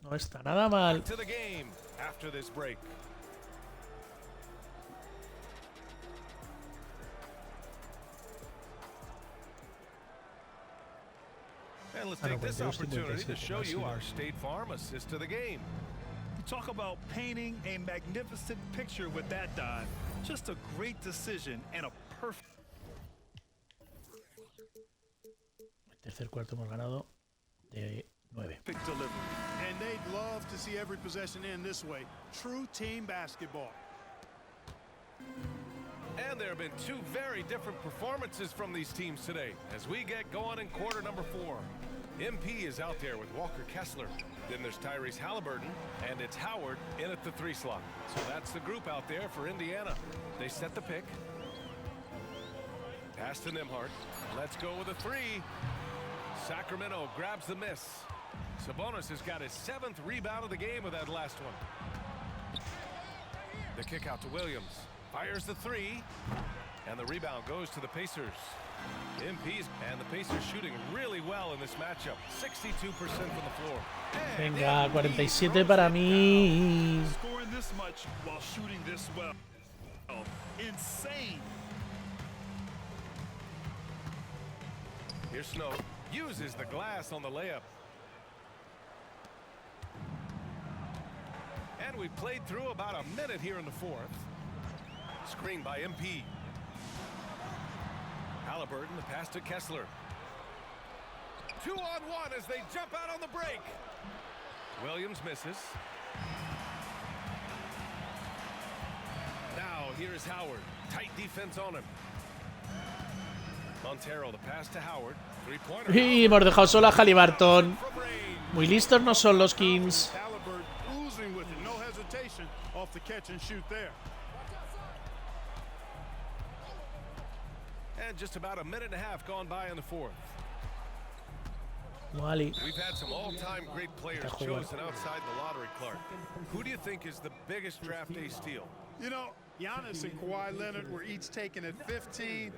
No está nada mal.
To the game after this break. And let's take this opportunity to show you our State Farm assist to the game.
Talk about painting a magnificent picture with that dive. Just a great decision and a perfect.
El tercer cuarto hemos ganado de 9.
Delivery. And they'd love to see every possession end this way. True team basketball.
And there have been 2 very different performances from these teams today as we get going in quarter number 4. MP is out there with Walker Kessler. Then there's Tyrese Halliburton, and it's Howard in at the 3 slot. So that's the group out there for Indiana. They set the pick. Pass to Nembhard. Let's go with a 3. Sacramento grabs the miss. Sabonis has got his 7th rebound of the game with that last one. The kick out to Williams. Fires the 3. And the rebound goes to the Pacers. MP's and the Pacers shooting really well in this matchup. 62% from the floor.
Venga, 47 para mí.
Scoring this much while shooting this well. Insane.
Here's Snow. Uses the glass on the layup. And we played through about a minute here in the 4th. Screen by MP. Halliburton, the pass to Kessler. 2-on-1 as they jump out on the break. Williams misses. Now here's Howard. Tight defense on him. Montero, the pass to Howard. 3-pointer.
Y hemos dejado solo a Halliburton. Muy listos no son los Kings.
Halliburton oozing with it. No hesitation off the catch and shoot there.
And just about a minute and a half gone by in the 4th.
Wally.
We've had some all-time great players chosen outside the lottery, Clark. Who do you think is the biggest draft day steal?
You know, Giannis and Kawhi Leonard were each taken at 15,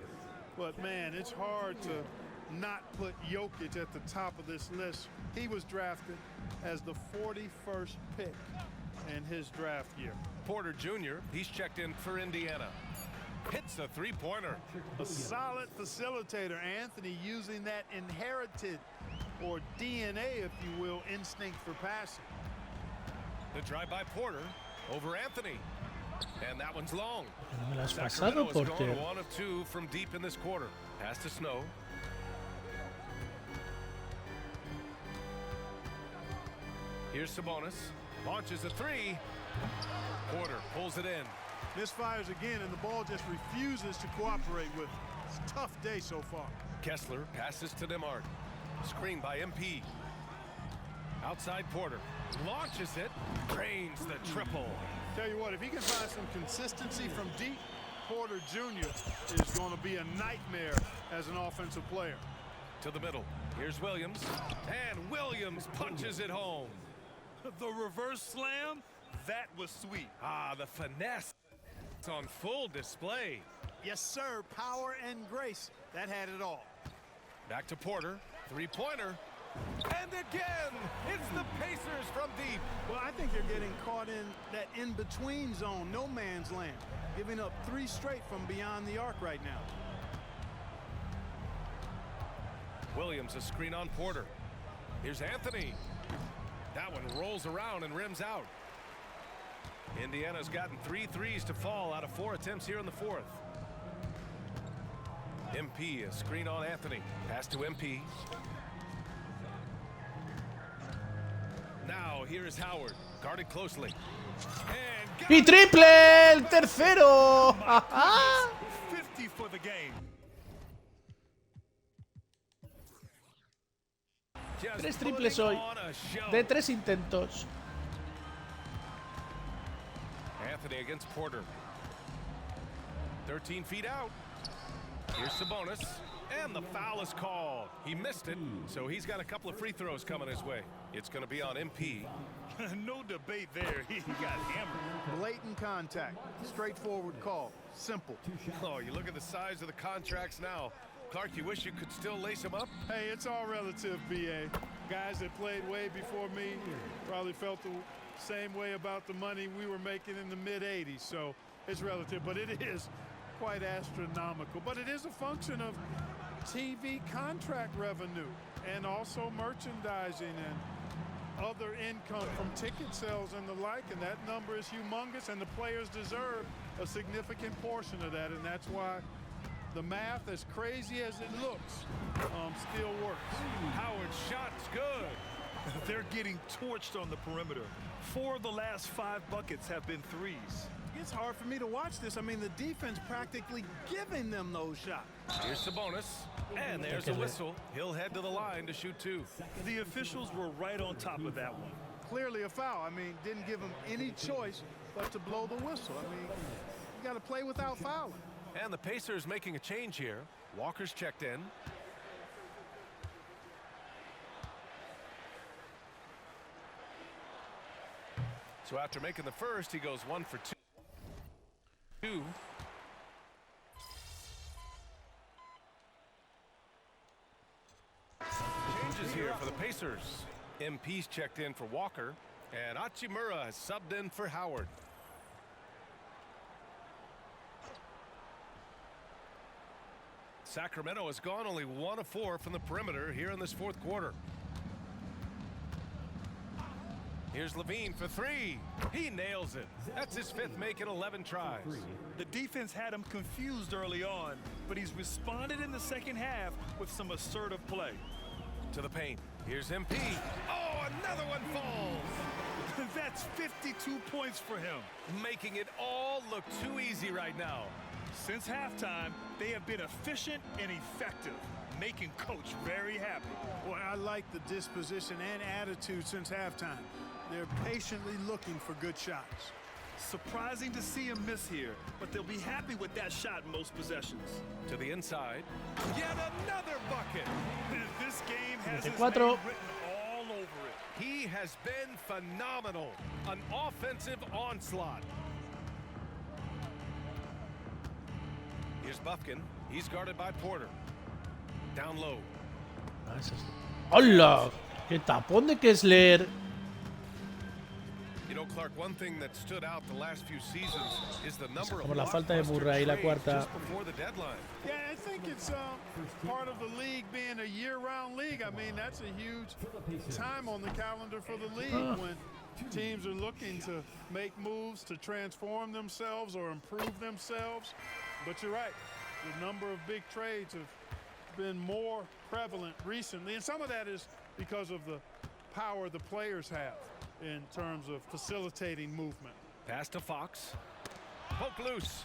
but man, it's hard to not put Jokic at the top of this list. He was drafted as the 41st pick in his draft year.
Porter Jr., he's checked in for Indiana. Hits a 3-pointer.
A solid facilitator, Anthony, using that inherited or DNA, if you will, instinct for passing.
The drive by Porter over Anthony. And that one's long.
No me la has
Sacramento
pasado,
has
Porter.
gone 1 of 2 from deep in this quarter. Pass to Snow. Here's Sabonis. Launches a 3. Porter pulls it in.
Misfires again, and the ball just refuses to cooperate with it. It's a tough day so far.
Kessler passes to Demart. Screen by MP. Outside Porter. Launches it. Drains the triple.
Tell you what, if he can find some consistency from deep, Porter Jr. is going to be a nightmare as an offensive player.
To the middle. Here's Williams. And Williams punches it home.
The reverse slam, that was sweet.
Ah, the finesse. It's on full display.
Yes, sir. Power and grace. That had it all.
Back to Porter. Three-pointer. And again, it's the Pacers from deep.
Well, I think they're getting caught in that in-between zone, no man's land, giving up 3 straight from beyond the arc right now.
Williams, a screen on Porter. Here's Anthony. That one rolls around and rims out. Indiana's gotten 3 threes to fall out of 4 attempts here in the 4th. MP, a screen on Anthony. Pass to MP. Now here is Howard, guarded closely. And
¡Y triple! ¡El tercero!
50 for the game.
just
3 triples
putting
hoy.
on a show.
De 3 intentos.
Anthony against Porter. 13 feet out. Here's Sabonis. And the foul is called. He missed it, so he's got a couple of free throws coming his way. It's going to be on MP.
No debate there. He got hammered.
Blatant contact. Straightforward call. Simple.
Oh, you look at the size of the contracts now. Clark, you wish you could still lace him up?
Hey, it's all relative, BA. Guys that played way before me probably felt the same way about the money we were making in the mid-'80s, so it's relative, but it is quite astronomical. But it is a function of TV contract revenue and also merchandising and other income from ticket sales and the like, and that number is humongous, and the players deserve a significant portion of that, and that's why the math, as crazy as it looks, still works.
Howard's shot's good.
They're getting torched on the perimeter. 4 of the last 5 buckets have been threes.
It's hard for me to watch this. I mean, the defense practically giving them those shots.
Here's Sabonis. And there's a whistle. He'll head to the line to shoot 2.
The officials were right on top of that one.
Clearly a foul. I mean, didn't give him any choice but to blow the whistle. I mean, you got to play without fouling.
And the Pacers making a change here. Walker's checked in. So after making the first, he goes 1 for 2. Changes here for the Pacers. MP's checked in for Walker, and Hachimura has subbed in for Howard. Sacramento has gone only 1 of 4 from the perimeter here in this 4th quarter. Here's Levine for 3. He nails it. That's his 5th make in 11 tries.
The defense had him confused early on, but he's responded in the second half with some assertive play.
To the paint. Here's MP. Oh, another one falls.
That's 52 points for him.
Making it all look too easy right now.
Since halftime, they have been efficient and effective, making Coach very happy.
Boy, I like the disposition and attitude since halftime. They're patiently looking for good shots.
Surprising to see him miss here, but they'll be happy with that shot in most possessions.
To the inside. Yet another bucket.
This game has his
24.
name written all over it.
He has been phenomenal. An offensive onslaught. Here's Bufkin. He's guarded by Porter. Down low.
¡Hola! ¡Qué tapón de Kessler!
You know, Clark, one thing that stood out the last few seasons is the number
Como
of
la falta de
blockbuster
Murray, la
trades
cuarta.
just before the deadline.
Yeah, I think it's part of the league being a year-round league. I mean, that's a huge time on the calendar for the league when teams are looking to make moves to transform themselves or improve themselves. But you're right, the number of big trades have been more prevalent recently, and some of that is because of the power the players have in terms of facilitating movement.
Pass to Fox. Poke loose.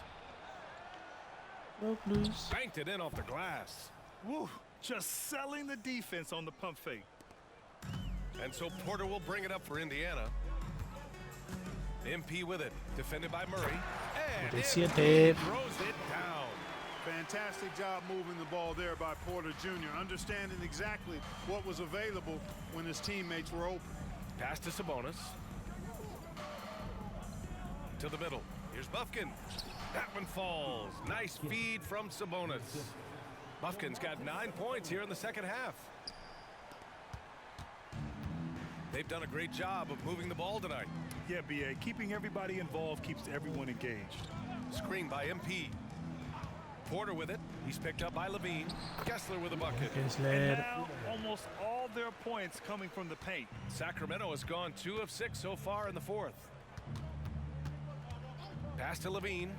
Poke loose.
Banked it in off the glass.
Woo, just selling the defense on the pump fake.
And so Porter will bring it up for Indiana. MP with it, defended by Murray. And MP
47.
throws it down.
Fantastic job moving the ball there by Porter Jr., understanding exactly what was available when his teammates were open.
Pass to Sabonis. To the middle. Here's Buffkin. That one falls. Nice feed from Sabonis. Buffkin's got 9 points here in the second half. They've done a great job of moving the ball tonight.
Yeah, BA, keeping everybody involved keeps everyone engaged.
Screen by MP. Porter with it. He's picked up by Levine. Kessler with a bucket.
And
Kessler.
now almost all their points coming from the paint.
Sacramento has gone 2 of 6 so far in the fourth. Pass to Levine.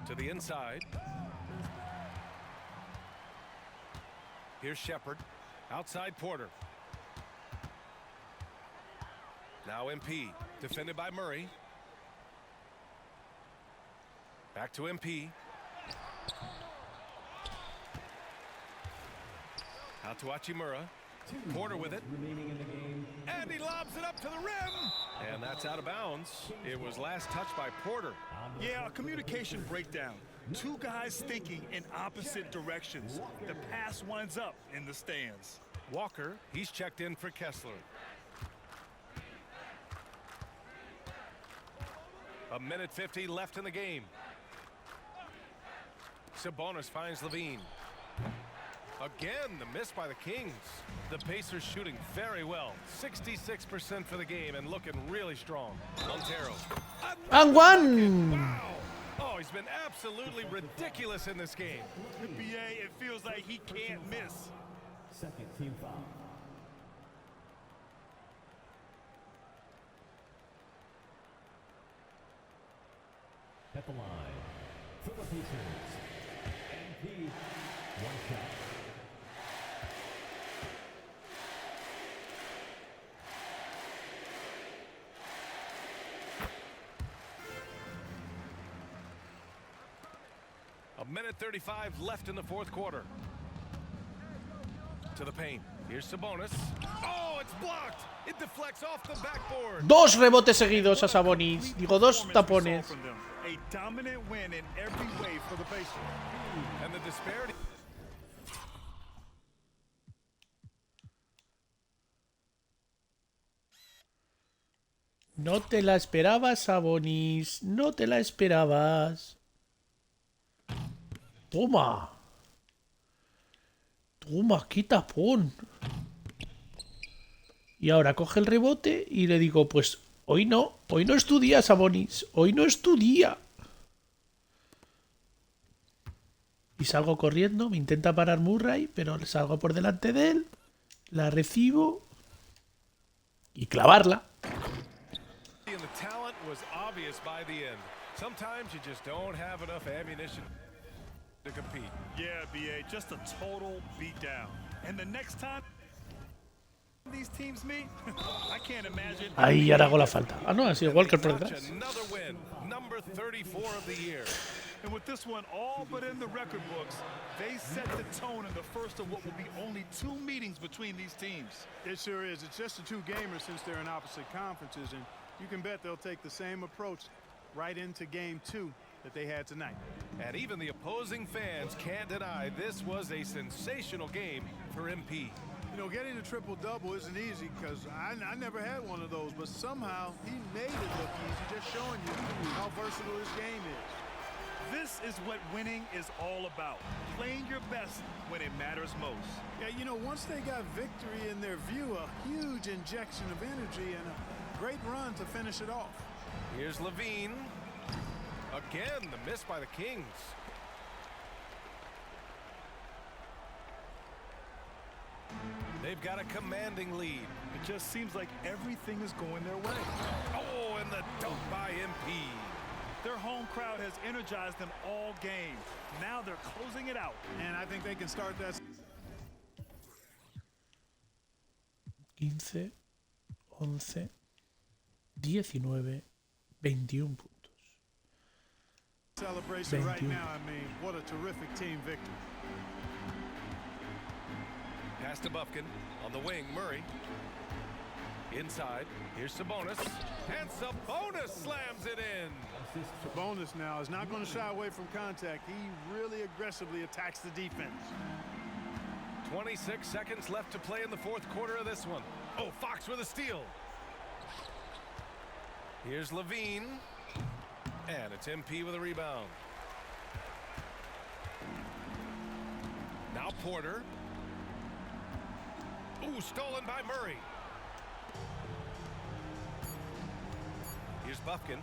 To the inside. Here's Shepard. Outside Porter. Now MP. Defended by Murray. Back to MP. Out to Hachimura. Porter with it. And he lobs it up to the rim. And that's out of bounds. It was last touched by Porter.
Yeah, a communication breakdown. Two guys thinking in opposite directions. The pass winds up in the stands.
Walker, he's checked in for Kessler. A minute 50 left in the game. Sabonis finds Levine. Again, the miss by the Kings. The Pacers shooting very well. 66% for the game and looking really strong. Montero.
And one.
Wow. Oh, he's been absolutely ridiculous in this game.
BA, it feels like he can't miss.
Second team foul. At the line for the Pacers, MP, one shot.
A minute 35 left in the fourth quarter. To the paint. Here's Sabonis. Oh, it's blocked. It deflects off the backboard.
Dos rebotes seguidos a Sabonis. Digo, dos tapones.
A dominant win in every way for the Pacers.
And the disparity.
No te la esperabas, Sabonis. No te la esperabas. Toma. Toma, qué tapón. Y ahora coge el rebote y le digo, pues hoy no es tu día, Sabonis. Hoy no es tu día. Y salgo corriendo, me intenta parar Murray, pero salgo por delante de él, la recibo y clavarla.
And the talent was obvious by the end. Sometimes you just don't have enough ammunition to compete.
Yeah, BA, just a total beatdown. And the next time these teams meet, I can't imagine.
Ahí ahora hago la falta. Ah, no, ha sido Walker por detrás.
Another win, number 34 of the year.
And with this one all but in the record books, they set the tone in the first of what will be only 2 meetings between these teams.
It sure is. It's just a 2-gamer since they're in opposite conferences, and you can bet they'll take the same approach right into game 2 that they had tonight.
And even the opposing fans can't deny this was a sensational game for MP.
You know, getting a triple-double isn't easy because I never had one of those, but somehow he made it look easy, just showing you how versatile his game is.
This is what winning is all about. Playing your best when it matters most.
Yeah, you know, once they got victory in their view, a huge injection of energy and Great run to finish it off.
Here's Levine. Again, the miss by the Kings. They've got a commanding lead.
It just seems like everything is going their way.
Oh, and the dunk by MP.
Their home crowd has energized them all game. Now they're closing it out.
And I think they can start that.
15, 11, 19, 21 puntos.
Celebration right
21.
now, I mean, what a terrific team victory.
Pass to Bufkin. On the wing, Murray. Inside. Here's Sabonis. And Sabonis slams it in.
Sabonis now is not going to shy away from contact. He really aggressively attacks the defense.
26 seconds left to play in the fourth quarter of this one. Oh, Fox with a steal. Here's Levine. And it's MP with a rebound. Now Porter. Ooh, stolen by Murray. Here's Bufkin.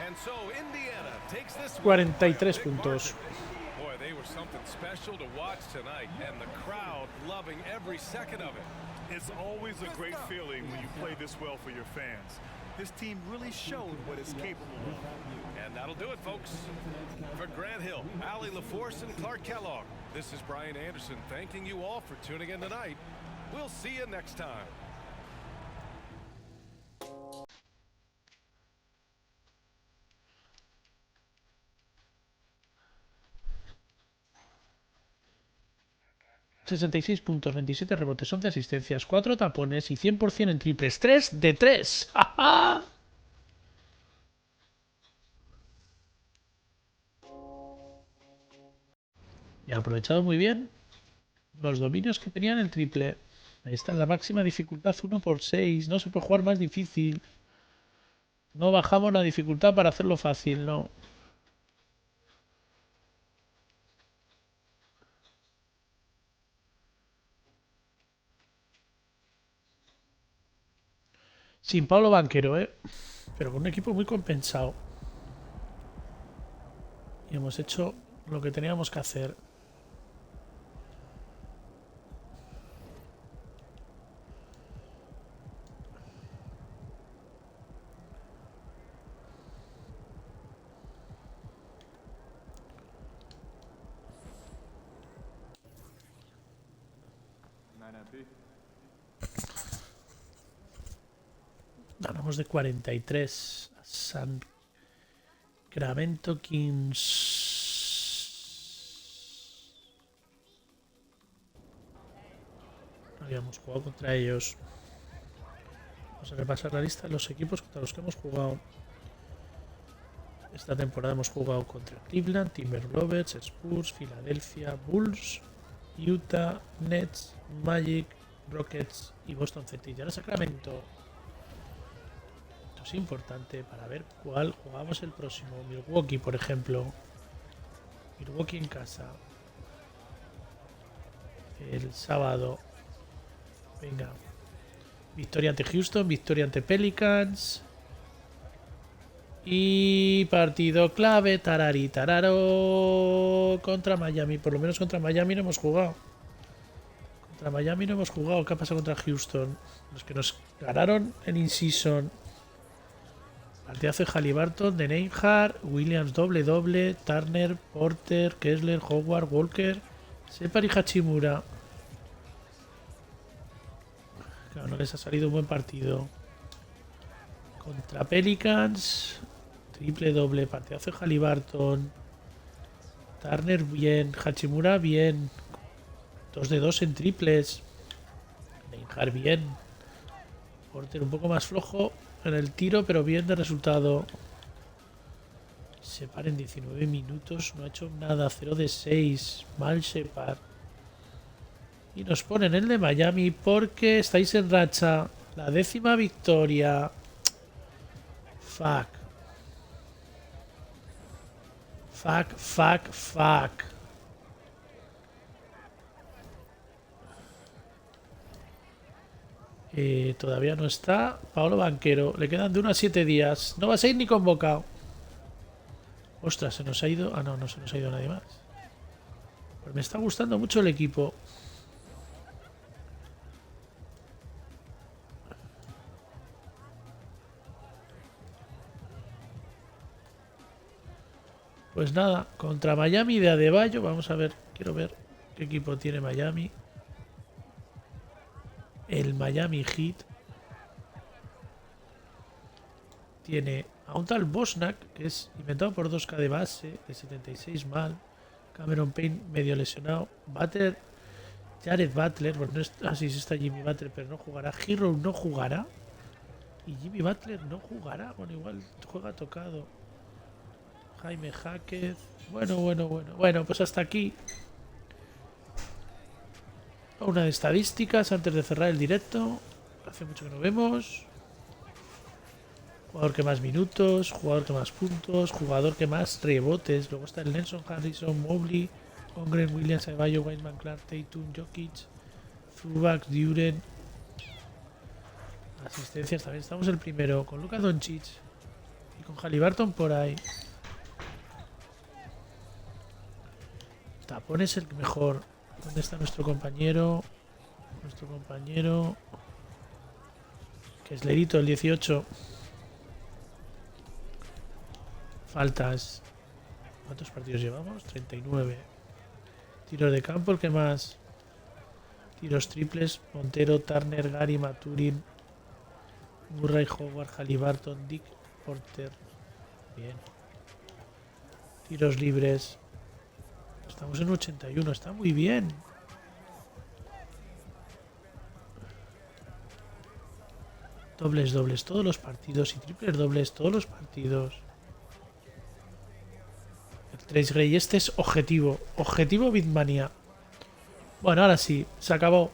And so Indiana takes this one by a
43
big
puntos.
margin. Boy, they were something special to watch tonight, and the crowd loving every second of it.
It's always a great feeling when you play this well for your fans. This team really showed what it's capable of.
And that'll do it, folks. For Grant Hill, Allie LaForce, and Clark Kellogg, this is Brian Anderson thanking you all for tuning in tonight. We'll see you next time.
...66 puntos, 27 rebotes, 11 asistencias, 4 tapones y 100% en triples. 3 de 3. ¡Ja, ja! Y ha aprovechado muy bien los dominios que tenían el triple. Ahí está la máxima dificultad 1/6. No se puede jugar más difícil. No bajamos la dificultad para hacerlo fácil, no. Sin Pablo Banquero, pero con un equipo muy compensado. Y hemos hecho lo que teníamos que hacer. Ganamos de 43 a Sacramento Kings. Habíamos jugado contra ellos. Vamos a repasar la lista de los equipos contra los que hemos jugado. Esta temporada hemos jugado contra Cleveland, Timberwolves, Spurs, Filadelfia, Bulls, Utah, Nets, Magic, Rockets y Boston Celtics. Y ahora Sacramento. Esto es importante para ver cuál jugamos el próximo. Milwaukee, por ejemplo. Milwaukee en casa. El sábado. Venga. Victoria ante Houston, victoria ante Pelicans. Y partido clave, tarari, tararo, contra Miami. Por lo menos contra Miami no hemos jugado. Contra Miami no hemos jugado. ¿Qué ha pasado contra Houston? Los que nos ganaron en in-season. Partidazo de Haliburton, de Neinhardt, Williams doble, Turner, Porter, Kessler, Howard, Walker, Separ y Hachimura. Claro, no les ha salido un buen partido. Contra Pelicans, triple doble, partidazo de Haliburton. Turner bien, Hachimura bien. 2 de 2 en triples. Neinhardt bien. Porter un poco más flojo en el tiro, pero bien de resultado. Separ en 19 minutos, no ha hecho nada, 0 de 6. Mal Separ. Y nos ponen el de Miami porque estáis en racha. La 10ª victoria. Fuck. Todavía no está. Paolo Banquero. Le quedan de 1 a 7 días. No va a ser ni convocado. Ostras, se nos ha ido. Ah, no, no se nos ha ido nadie más. Pues me está gustando mucho el equipo. Pues nada, contra Miami de Adebayo. Vamos a ver, quiero ver qué equipo tiene Miami. El Miami Heat tiene a un tal Bosnack, que es inventado por 2K de base, de 76 mal. Cameron Payne medio lesionado. Jared Butler, bueno, no es, sí está Jimmy Butler, pero no jugará. Hero no jugará. Y Jimmy Butler no jugará. Bueno, igual juega tocado. Jaime Jaquez. Bueno, pues hasta aquí. Una de estadísticas antes de cerrar el directo. Hace mucho que no vemos. Jugador que más minutos, jugador que más puntos, jugador que más rebotes. Luego está el Nelson, Harrison, Mobley, Holmgren, Williams, Adebayo, Wiseman, Clark, Tatum, Jokic, Zubac, Duren. Asistencias también. Estamos el primero con Luka Doncic y con Haliburton por ahí. Tapón es el mejor. ¿Dónde está nuestro compañero? Nuestro compañero. Que es Lerito, el 18. Faltas. ¿Cuántos partidos llevamos? 39. Tiros de campo, el que más. Tiros triples. Montero, Turner, Gary, Maturin, Murray, Howard, Haliburton, Dick, Porter. Bien. Tiros libres. Estamos en 81, está muy bien. Dobles todos los partidos y triples dobles todos los partidos. El Trace Gray, este es objetivo. Objetivo Bitmania. Bueno, ahora sí, se acabó.